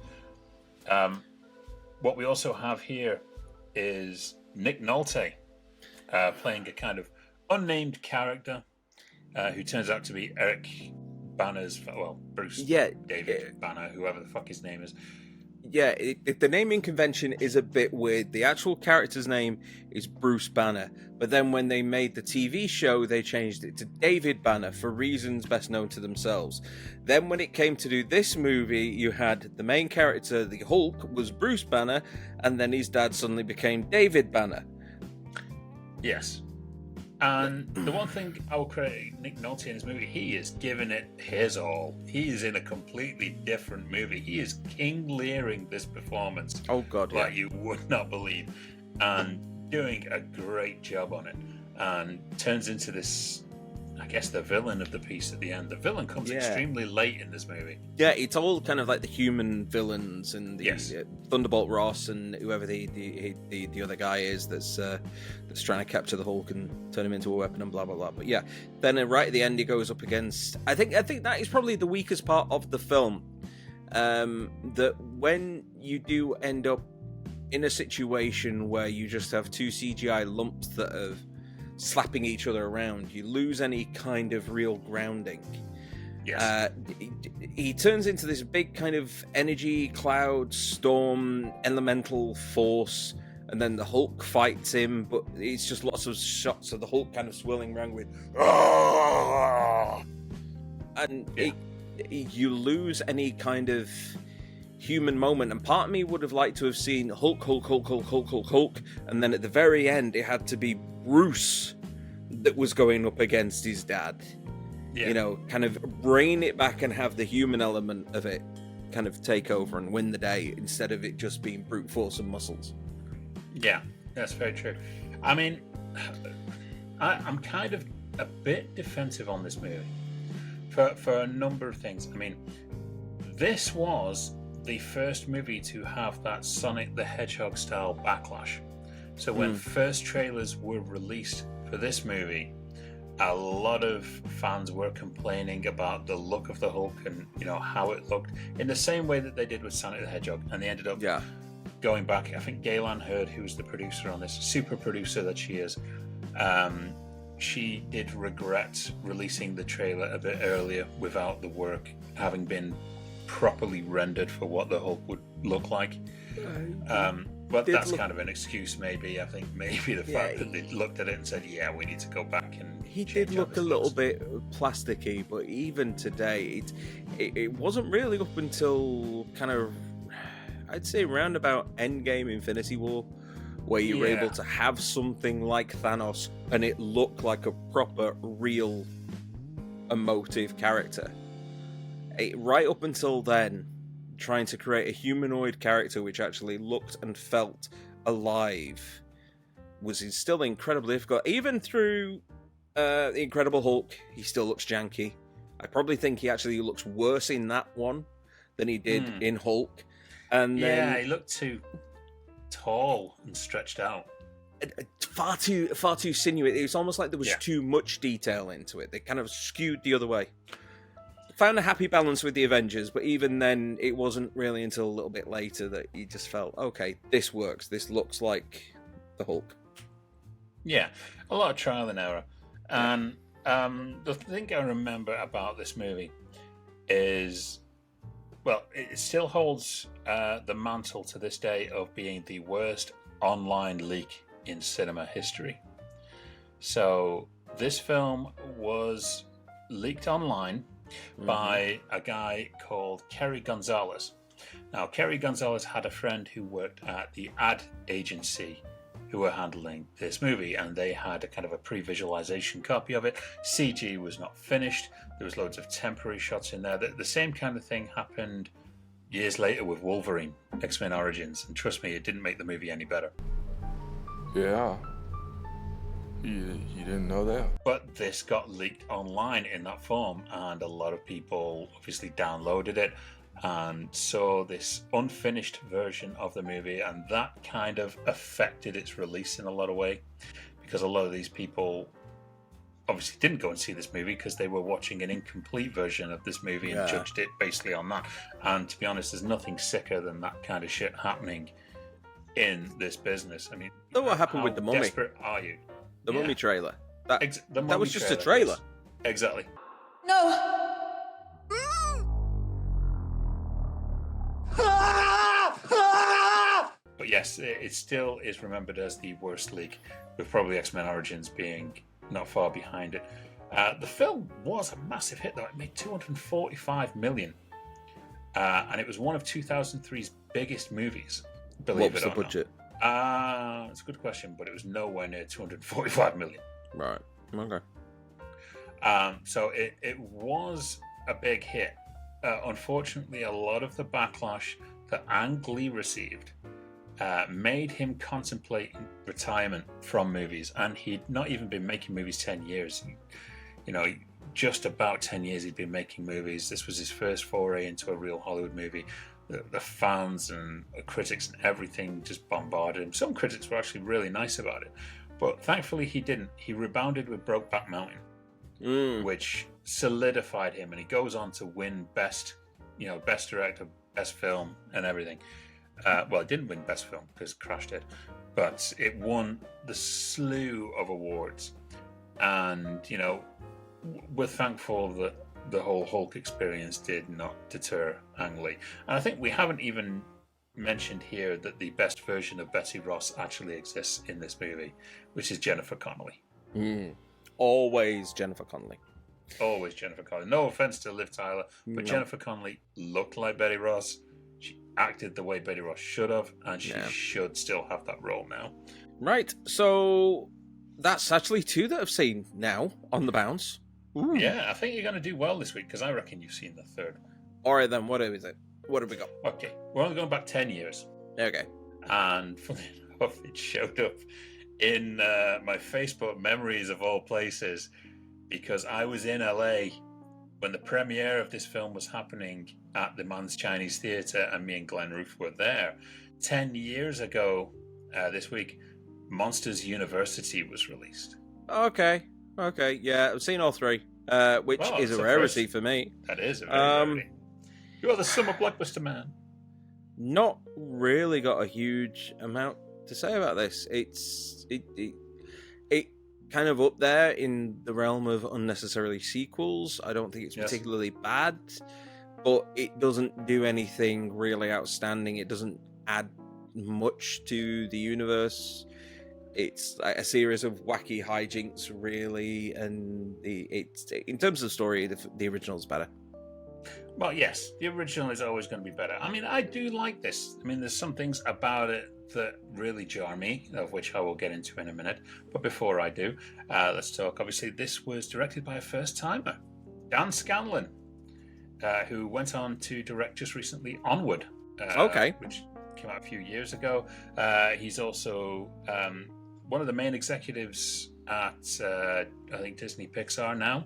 What we also have here is Nick Nolte playing a kind of unnamed character who turns out to be Eric Bana's, Bruce David Banner, whoever the fuck his name is. Yeah, the naming convention is a bit weird. The actual character's name is Bruce Banner, but then when they made the TV show, they changed it to David Banner for reasons best known to themselves. Then when it came to do this movie, you had the main character, the Hulk, was Bruce Banner, and then his dad suddenly became David Banner. Yes. And the one thing I will credit Nick Nolte in his movie, he is giving it his all. He is in a completely different movie. He is King Learing this performance. Oh, God, like you would not believe. And doing a great job on it. And turns into this I guess, the villain of the piece at the end. The villain comes extremely late in this movie. Yeah, it's all kind of like the human villains and the Thunderbolt Ross and whoever the other guy is that's trying to capture the Hulk and turn him into a weapon and blah blah blah. But yeah, then right at the end he goes up against. I think that is probably the weakest part of the film. That when you do end up in a situation where you just have two CGI lumps that are slapping each other around, you lose any kind of real grounding. Yes. He turns into this big kind of energy cloud storm elemental force, and then the Hulk fights him, but it's just lots of shots of the Hulk kind of swirling around with and you lose any kind of human moment. And part of me would have liked to have seen Hulk, and then at the very end it had to be Bruce that was going up against his dad. You know, kind of rein it back and have the human element of it kind of take over and win the day, instead of it just being brute force and muscles. Yeah, that's very true. I mean, I'm kind of a bit defensive on this movie for a number of things. I mean, this was the first movie to have that Sonic the Hedgehog style backlash. So when first trailers were released for this movie, a lot of fans were complaining about the look of the Hulk and, you know, how it looked in the same way that they did with Sonic the Hedgehog. And they ended up going back. I think Galen Hurd, who's the producer on this, super producer that she is, she did regret releasing the trailer a bit earlier without the work having been properly rendered for what the Hulk would look like. But that's kind of an excuse, maybe. I think maybe the fact that they looked at it and said, yeah, we need to go back and he did look a little bit plasticky, but even today, it wasn't really up until kind of, I'd say, around about Endgame, Infinity War, where you were able to have something like Thanos and it looked like a proper, real, emotive character. Right up until then, trying to create a humanoid character which actually looked and felt alive was still incredibly difficult. Even through the Incredible Hulk, he still looks janky. I probably think he actually looks worse in that one than he did in Hulk. And then, he looked too tall and stretched out. Far too sinuous. It was almost like there was too much detail into it. They kind of skewed the other way. Found a happy balance with the Avengers, but even then, it wasn't really until a little bit later that you just felt, okay, this works. This looks like the Hulk. Yeah, a lot of trial and error. And the thing I remember about this movie is, well, it still holds the mantle to this day of being the worst online leak in cinema history. So this film was leaked online by a guy called Kerry Gonzalez. Now, Kerry Gonzalez had a friend who worked at the ad agency who were handling this movie, and they had a kind of a pre-visualization copy of it. CG was not finished. There was loads of temporary shots in there. The same kind of thing happened years later with Wolverine, X-Men Origins, and trust me, it didn't make the movie any better. Yeah. You didn't know that? But this got leaked online in that form, and a lot of people obviously downloaded it and saw this unfinished version of the movie, and that kind of affected its release in a lot of way, because a lot of these people obviously didn't go and see this movie because they were watching an incomplete version of this movie and judged it basically on that. And to be honest, there's nothing sicker than that kind of shit happening in this business. I mean, look what happened with The Mummy. How desperate are you? The Mummy trailer. That was just a trailer. trailer. Exactly. No! But yes, it still is remembered as the worst leak, with probably X-Men Origins being not far behind it. The film was a massive hit, though. It made $245 million. And it was one of 2003's biggest movies, believe it or not. What was the budget? It's a good question, but it was nowhere near 245 million. Right. Okay. So it was a big hit. Unfortunately, a lot of the backlash that Ang Lee received made him contemplate retirement from movies, and he'd not even been making movies 10 years. just about 10 years he'd been making movies. This was his first foray into a real Hollywood movie. The fans and the critics and everything just bombarded him. Some critics were actually really nice about it, but thankfully he didn't. He rebounded with Brokeback Mountain, which solidified him, and he goes on to win best director, best film, and everything. Well, it didn't win best film because Crash did, but it won the slew of awards. And we're thankful that the whole Hulk experience did not deter Ang Lee. And I think we haven't even mentioned here that the best version of Betty Ross actually exists in this movie, which is Jennifer Connelly. Always Jennifer Connelly. Always Jennifer Connelly. No offense to Liv Tyler, but Jennifer Connelly looked like Betty Ross. She acted the way Betty Ross should have, and she should still have that role now. Right, so that's actually 2 that I've seen now on the bounce. Ooh. Yeah, I think you're going to do well this week, because I reckon you've seen the 3rd. All right, then, what is it? What have we got? Okay, we're only going back 10 years. Okay. And funny enough, it showed up in my Facebook memories of all places, because I was in LA when the premiere of this film was happening at the Mann's Chinese Theatre, and me and Glenn Roof were there. 10 years ago this week, Monsters University was released. Okay, yeah, I've seen all 3, which is a rarity for me. That is a very rarity. You are the summer blockbuster man. Not really got a huge amount to say about this. It kind of up there in the realm of unnecessarily sequels. I don't think it's particularly bad, but it doesn't do anything really outstanding. It doesn't add much to the universe. It's like a series of wacky hijinks, really, and in terms of story, the original's better. Well, yes, the original is always going to be better. I mean, I do like this. I mean, there's some things about it that really jar me, of which I will get into in a minute. But before I do, let's talk. Obviously, this was directed by a first-timer, Dan Scanlon, who went on to direct just recently Onward, which came out a few years ago. He's also one of the main executives at, I think, Disney Pixar now.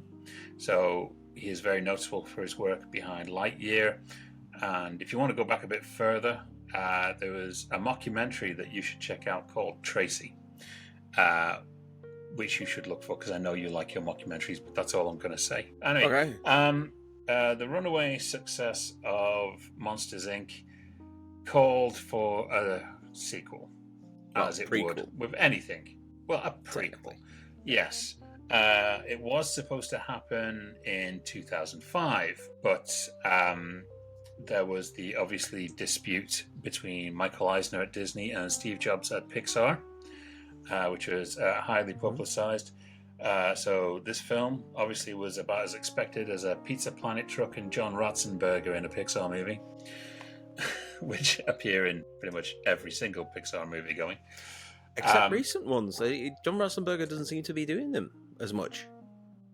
So he is very noticeable for his work behind Lightyear. And if you want to go back a bit further, there was a mockumentary that you should check out called Tracy, which you should look for, because I know you like your mockumentaries, but that's all I'm going to say. Anyway, the runaway success of Monsters, Inc. called for a sequel, as it would with anything. Well, a prequel. Yes. It was supposed to happen in 2005, but there was the obviously dispute between Michael Eisner at Disney and Steve Jobs at Pixar, which was highly publicized. So this film obviously was about as expected as a Pizza Planet truck and John Ratzenberger in a Pixar movie, which appear in pretty much every single Pixar movie going. Except recent ones. John Ratzenberger doesn't seem to be doing them as much.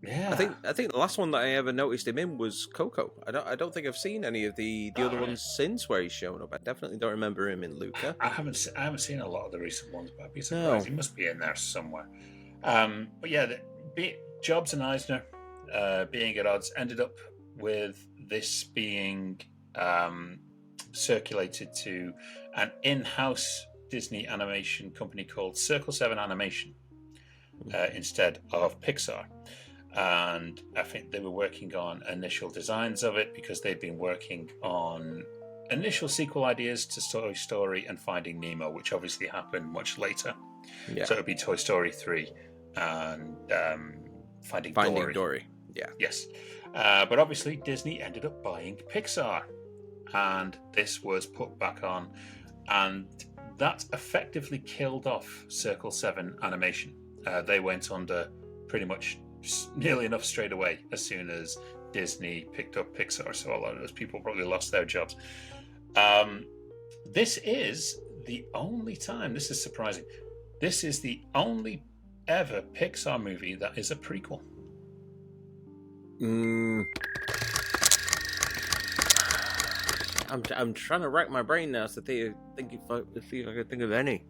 Yeah, I think the last one that I ever noticed him in was Coco. I don't think I've seen any of the other ones since where he's shown up. I definitely don't remember him in Luca. I haven't seen a lot of the recent ones, but I'd be surprised. He must be in there somewhere. But yeah, Jobs and Eisner being at odds ended up with this being circulated to an in-house Disney animation company called Circle 7 Animation instead of Pixar. And I think they were working on initial designs of it because they'd been working on initial sequel ideas to Toy Story and Finding Nemo, which obviously happened much later. Yeah. So it would be Toy Story 3 and Finding Dory. Yeah. Yes. But obviously Disney ended up buying Pixar, and this was put back on, and that effectively killed off Circle 7 Animation. They went under pretty much nearly enough straight away as soon as Disney picked up Pixar, so a lot of those people probably lost their jobs. This is the only time, this is surprising, this is the only ever Pixar movie that is a prequel. I'm trying to rack my brain now to see if I could think of any.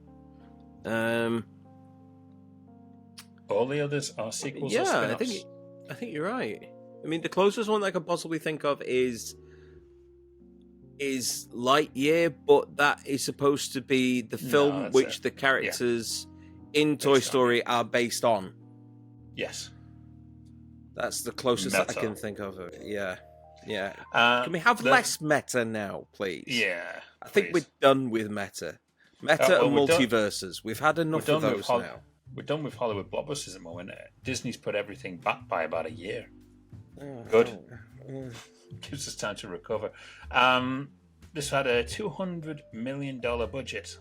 All the others are sequels or spin-offs. I think you're right. I mean, the closest one I could possibly think of is Lightyear, but that is supposed to be the film which the characters in Toy Story are based on. Yes. That's the closest Meta. I can think of it. Yeah. Yeah. Can we have there's- less meta now, please? Yeah. I think we're done with meta. Meta and we're done- multiverses. We've had enough of those now. We're done with Hollywood blockbusters at the moment. Disney's put everything back by about a year. Oh, Good. Gives us time to recover. This had a $200 million budget,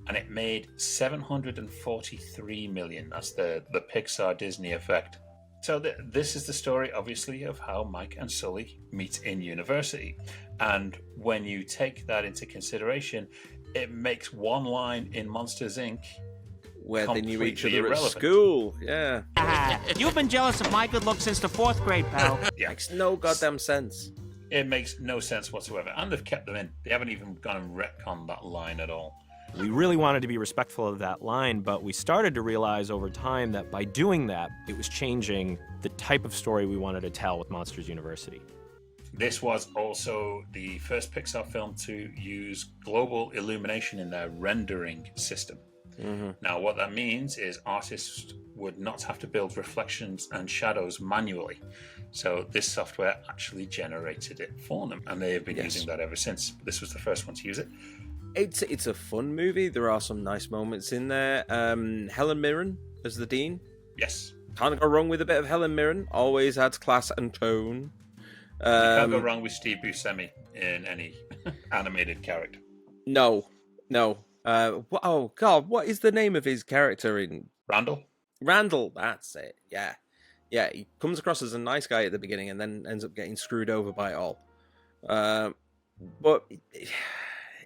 and it made $743 million. That's the Pixar Disney effect. So this is the story, obviously, of how Mike and Sully meet in university. And when you take that into consideration, it makes one line in Monsters, Inc. Where they knew each completely other at irrelevant. school. Yeah. You've been jealous of my good looks since the 4th grade, pal. Yeah. Makes no goddamn sense. It makes no sense whatsoever. And they've kept them in. They haven't even gone and retconned that line at all. We really wanted to be respectful of that line, but we started to realize over time that by doing that, it was changing the type of story we wanted to tell with Monsters University. This was also the first Pixar film to use global illumination in their rendering system. Mm-hmm. Now, what that means is artists would not have to build reflections and shadows manually. So this software actually generated it for them, and they have been using that ever since. This was the first one to use it. It's a fun movie. There are some nice moments in there. Helen Mirren as the dean. Yes. Can't go wrong with a bit of Helen Mirren. Always adds class and tone. You can't go wrong with Steve Buscemi in any animated character. No. Oh God, what is the name of his character in Randall? Randall, that's it. Yeah. He comes across as a nice guy at the beginning and then ends up getting screwed over by it all. But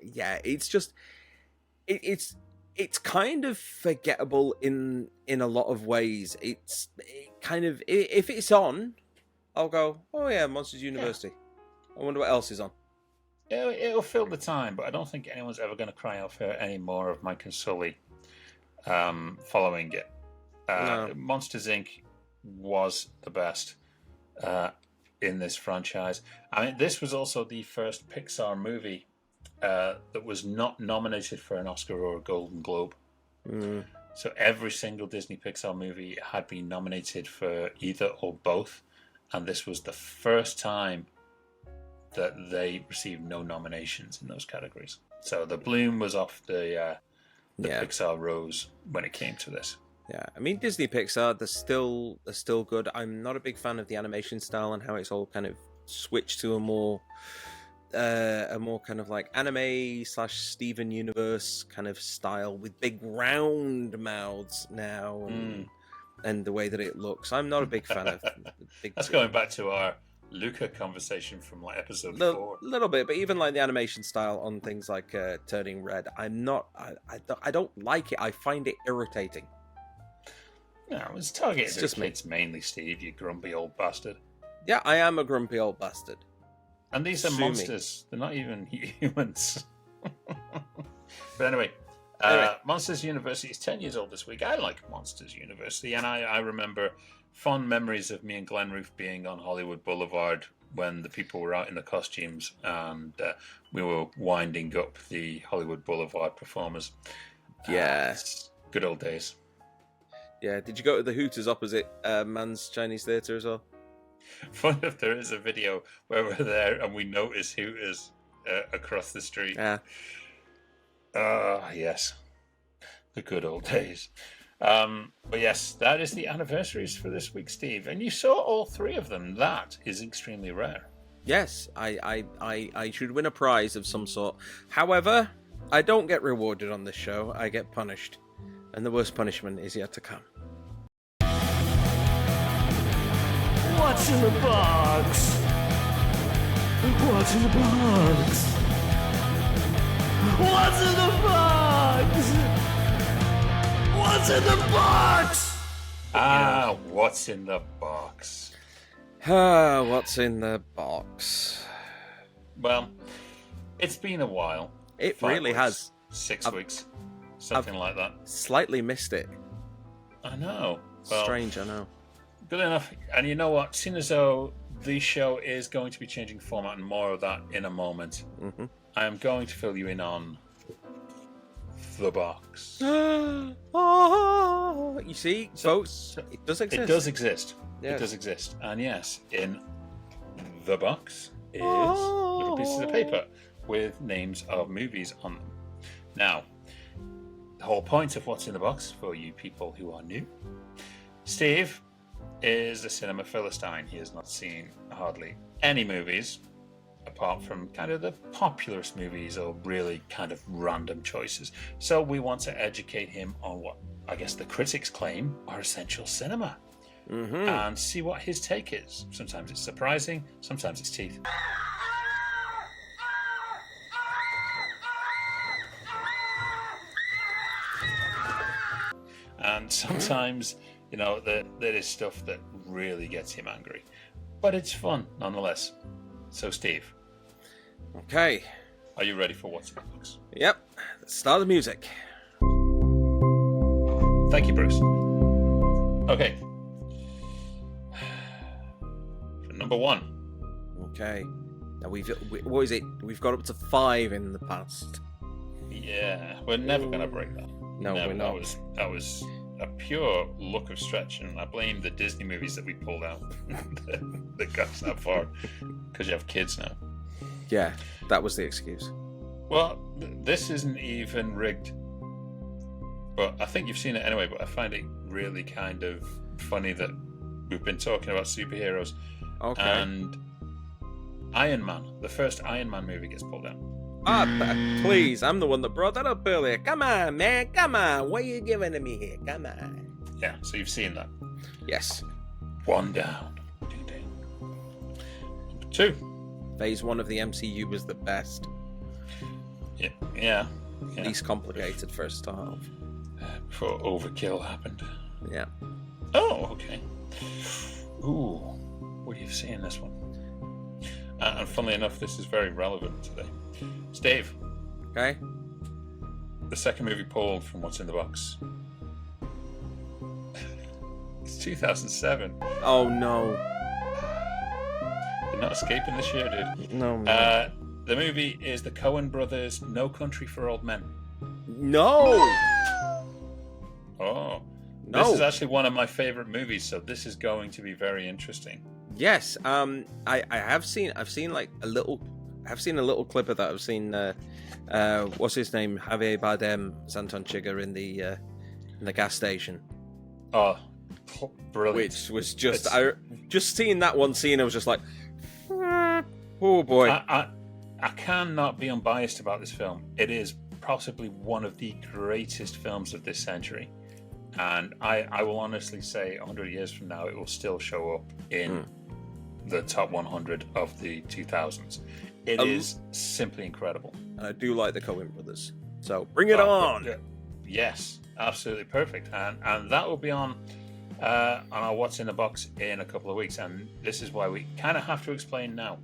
yeah, it's just it's kind of forgettable in a lot of ways. It kind of, if it's on, I'll go, oh yeah, Monsters University. I wonder what else is on. It'll fill the time, but I don't think anyone's ever going to cry out for any more of Mike and Sully following it. No. Monsters, Inc. was the best in this franchise. I mean, this was also the first Pixar movie that was not nominated for an Oscar or a Golden Globe. Mm. So every single Disney Pixar movie had been nominated for either or both, and this was the first time that they received no nominations in those categories. So the bloom was off the Pixar rose when it came to this. Yeah, I mean, Disney Pixar, they're still good. I'm not a big fan of the animation style and how it's all kind of switched to a more kind of like anime / Steven Universe kind of style with big round mouths now and the way that it looks. I'm not a big fan of big. That's going back to our Luca conversation from like episode 4. A little bit, but even like the animation style on things like Turning Red, I'm not. I don't like it. I find it irritating. No, it's targeted It's at just me. kids mainly, Steve, you grumpy old bastard. Yeah, I am a grumpy old bastard. And these are Sue me. monsters. They're not even humans. But anyway, Monsters University is 10 years old this week. I like Monsters University, and I remember fond memories of me and Glenn Roof being on Hollywood Boulevard when the people were out in the costumes and we were winding up the Hollywood Boulevard performers. Yes. Good old days. Yeah, did you go to the Hooters opposite Man's Chinese Theatre as well? Fun if there is a video where we're there and we notice Hooters across the street. Yeah. Yes. The good old days. But yes, that is the anniversaries for this week, Steve. And you saw all 3 of them. That is extremely rare. Yes, I should win a prize of some sort. However, I don't get rewarded on this show. I get punished. And the worst punishment is yet to come. What's in the box? What's in the box? What's in the box? What's in the box? What's in the box? What's in the box? Well, it's been a while. It 5 really weeks, has. 6 weeks. Something like that. Slightly missed it. I know. Well, Strange, I know. Good enough. And you know what? Seeing as though the show is going to be changing format, and more of that in a moment, I am going to fill you in on the box. You see, folks, it does exist. It does exist. Yes. It does exist. And yes, in the box is little pieces of paper with names of movies on them. Now, the whole point of what's in the box, for you people who are new, Steve is a cinema philistine. He has not seen hardly any movies apart from kind of the popularist movies or really kind of random choices. So we want to educate him on what I guess the critics claim are essential cinema, and see what his take is. Sometimes it's surprising, sometimes it's teeth. And sometimes, you know, there is stuff that really gets him angry. But it's fun, nonetheless. So, Steve. Okay. Are you ready for what's in the box? Yep. Let's start the music. Thank you, Bruce. Okay. For number 1. Okay. Now what is it? We've got up to 5 in the past. Yeah, we're never going to break that. No, we're not. That was a pure look of stretch, and I blame the Disney movies that we pulled out that got us that far, because you have kids now. Yeah, that was the excuse. Well, this isn't even rigged, but I think you've seen it anyway. But I find it really kind of funny that we've been talking about superheroes, and Iron Man, the first Iron Man movie, gets pulled out. Please, I'm the one that brought that up earlier. Come on, man, come on. What are you giving to me here? Come on. Yeah, so you've seen that. Yes. 1 down. Ding, ding. Number 2. Phase 1 of the MCU was the best. Yeah. Least complicated for a start. Before Overkill happened. Yeah. Oh, okay. Ooh, what do you see in this one? And funnily enough, this is very relevant today. Steve. Okay. The second movie pulled from what's in the box. It's 2007. Oh no. You're not escaping this year, dude. No. The movie is the Coen Brothers' No Country for Old Men. No. Oh. No. This is actually one of my favorite movies, so this is going to be very interesting. Yes. I've seen like a little clip of that. I've seen what's his name? Javier Bardem, Santon Chigga in the gas station. Oh, brilliant! Which was just just seeing that one scene, I was just like, oh boy. I cannot be unbiased about this film. It is possibly one of the greatest films of this century, and I will honestly say 100 years from now it will still show up in the top 100 of the 2000s. It is simply incredible. And I do like the Coen brothers, so bring it on. Yes, absolutely perfect. And that will be on our What's in the Box in a couple of weeks, and this is why we kind of have to explain now.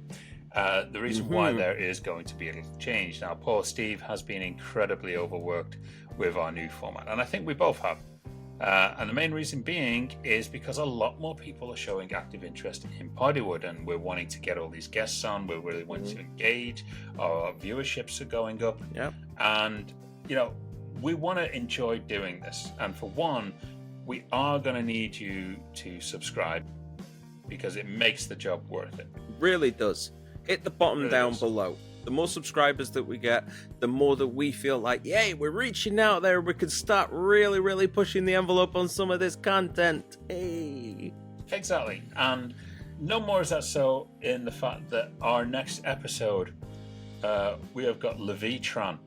The reason why there is going to be a little change. Now, poor Steve has been incredibly overworked with our new format, and I think we both have. And the main reason being is because a lot more people are showing active interest in Poddywood, and we're wanting to get all these guests on. We're really wanting to engage. Our viewerships are going up. Yeah. And, you know, we want to enjoy doing this. And for one, we are going to need you to subscribe because it makes the job worth it. Really does. Hit the bottom down below. The more subscribers that we get, the more that we feel like, yay, we're reaching out there. We can start really, really pushing the envelope on some of this content. Hey. Exactly. And no more is that so in the fact that our next episode, we have got Levitran.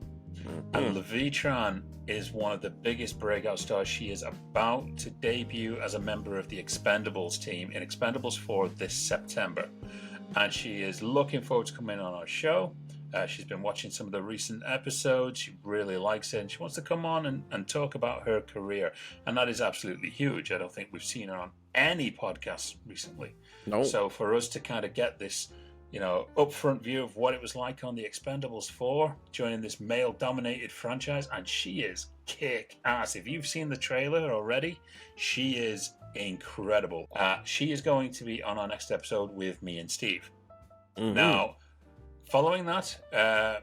And Levitran is one of the biggest breakout stars. She is about to debut as a member of the Expendables team in Expendables 4 this September. And she is looking forward to coming on our show. She's been watching some of the recent episodes. She really likes it, and she wants to come on and talk about her career. And that is absolutely huge. I don't think we've seen her on any podcasts recently. No. So for us to kind of get this upfront view of what it was like on The Expendables 4, joining this male-dominated franchise, and she is kick-ass. If you've seen the trailer already, she is incredible. She is going to be on our next episode with me and Steve. Mm-hmm. Now, following that,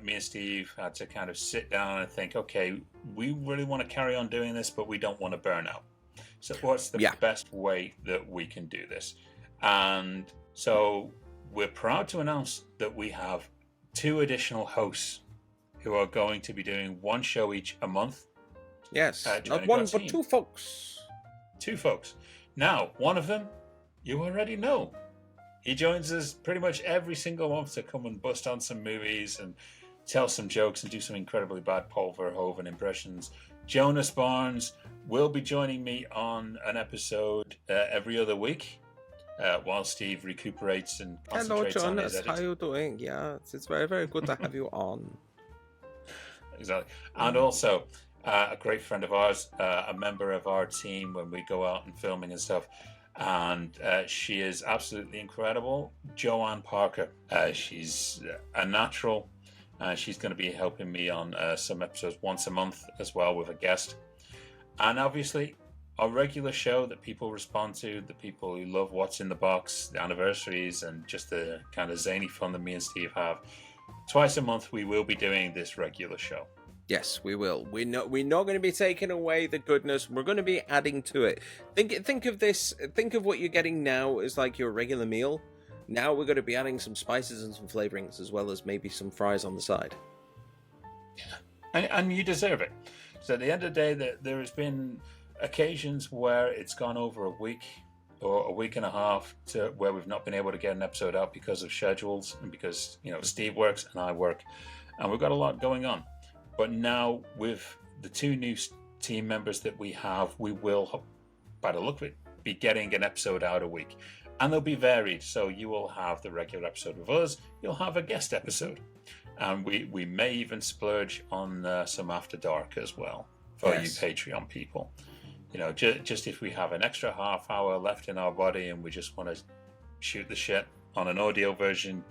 me and Steve had to kind of sit down and think, okay, we really want to carry on doing this, but we don't want to burn out. So what's the best way that we can do this? And so we're proud to announce that we have 2 additional hosts who are going to be doing 1 show each a month. Yes, not 1, but 2 folks. 2 folks. Now, one of them, you already know. He joins us pretty much every single month to come and bust on some movies and tell some jokes and do some incredibly bad Paul Verhoeven impressions. Jonas Barnes will be joining me on an episode every other week while Steve recuperates and concentrates on his editing. How are you doing? Yeah, it's very, very good to have you on. Exactly. And also, a great friend of ours, a member of our team when we go out and filming and stuff, and she is absolutely incredible, Joanne Parker. She's a natural. She's going to be helping me on some episodes once a month as well with a guest. And obviously, our regular show that people respond to, the people who love What's in the Box, the anniversaries, and just the kind of zany fun that me and Steve have. Twice a month, we will be doing this regular show. Yes, we will. We're not going to be taking away the goodness. We're going to be adding to it. Think of this. Think of what you're getting now as like your regular meal. Now we're going to be adding some spices and some flavorings, as well as maybe some fries on the side. Yeah, and you deserve it. So at the end of the day, there has been occasions where it's gone over a week or a week and a half to where we've not been able to get an episode out because of schedules and because Steve works and I work, and we've got a lot going on. But now with the 2 new team members that we have, we will, by the look of it, be getting an episode out a week. And they'll be varied. So you will have the regular episode with us. You'll have a guest episode. And we may even splurge on some After Dark as well for you Patreon people. Just if we have an extra half hour left in our body and we just want to shoot the shit on an audio version,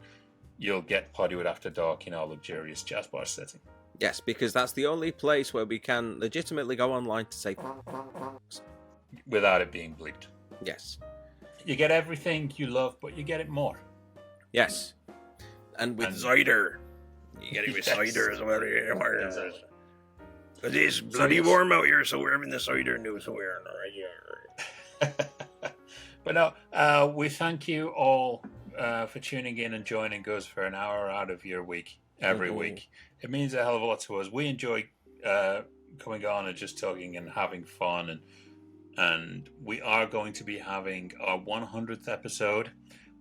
you'll get Poddywood After Dark in our luxurious jazz bar setting. Yes, because that's the only place where we can legitimately go online to say without it being bleeped. Yes. You get everything you love, but you get it more. Yes. And with cider. You get it with cider as well. It is bloody warm out here, so we're having the cider news we're right here. But no, we thank you all for tuning in and joining us for an hour out of your week every week. It means a hell of a lot to us. We enjoy coming on and just talking and having fun, and we are going to be having our 100th episode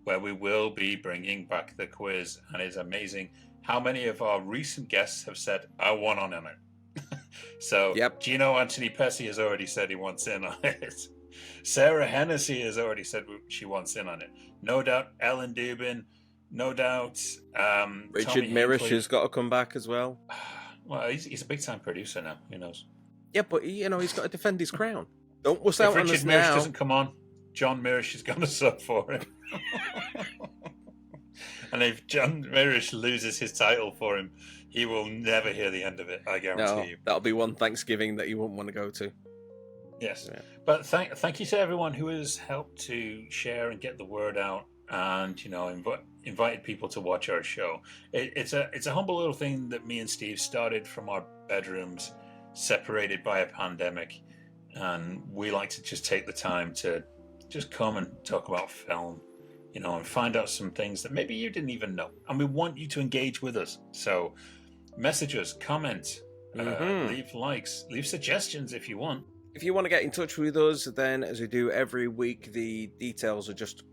where we will be bringing back the quiz, and it's amazing how many of our recent guests have said, I want on it. So Gino Anthony Pesci has already said he wants in on it. Sarah Hennessy has already said she wants in on it. No doubt Ellen Dubin. No doubt Richard Mirisch has got to come back as well. Well, he's a big-time producer now. Who knows? Yeah, but he's got to defend his crown. Don't wuss out on us now. If Richard Mirisch doesn't come on, John Mirisch is going to sub for him. And if John Mirisch loses his title for him, he will never hear the end of it, I guarantee you. That'll be one Thanksgiving that you wouldn't want to go to. Yes. Yeah. But thank you to everyone who has helped to share and get the word out and, invited people to watch our show. It's a humble little thing that me and Steve started from our bedrooms, separated by a pandemic. And we like to just take the time to just come and talk about film, and find out some things that maybe you didn't even know. And we want you to engage with us. So message us, comment, leave likes, leave suggestions if you want. If you want to get in touch with us, then as we do every week, the details are just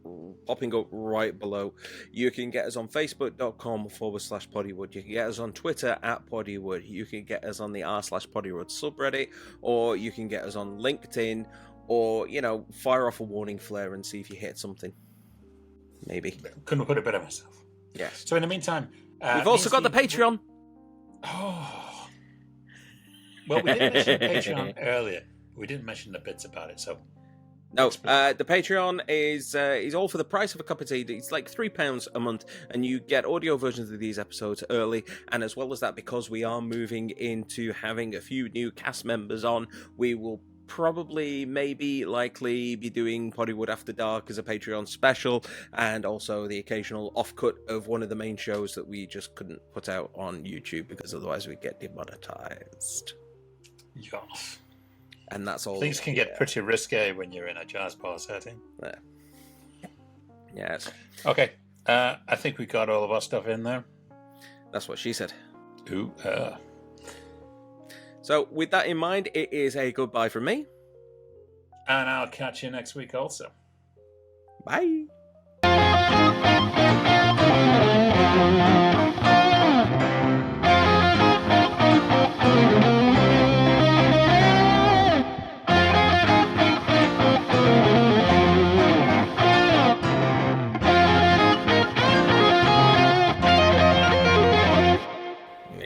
popping up right below. You can get us on facebook.com/Poddywood. You can get us on Twitter @Poddywood. You can get us on the r/Poddywood subreddit, or you can get us on LinkedIn, or, fire off a warning flare and see if you hit something. Maybe. Couldn't put it better myself. Yes. So in the meantime... we've also got the Patreon. Oh. Well, we didn't mention Patreon earlier. We didn't mention the bits about it, so No, the Patreon is all for the price of a cup of tea. It's like £3 a month, and you get audio versions of these episodes early. And as well as that, because we are moving into having a few new cast members on, we will probably, maybe, likely be doing Poddywood After Dark as a Patreon special, and also the occasional offcut of one of the main shows that we just couldn't put out on YouTube because otherwise we'd get demonetized. Yes. And that's all. Things can get pretty risque when you're in a jazz bar setting. Yeah. Yes. Okay. I think we got all of our stuff in there. That's what she said. Ooh. So, with that in mind, it is a goodbye from me. And I'll catch you next week also. Bye.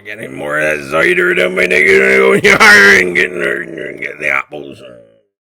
Getting more of that cider down my neck and go in your and get the apples.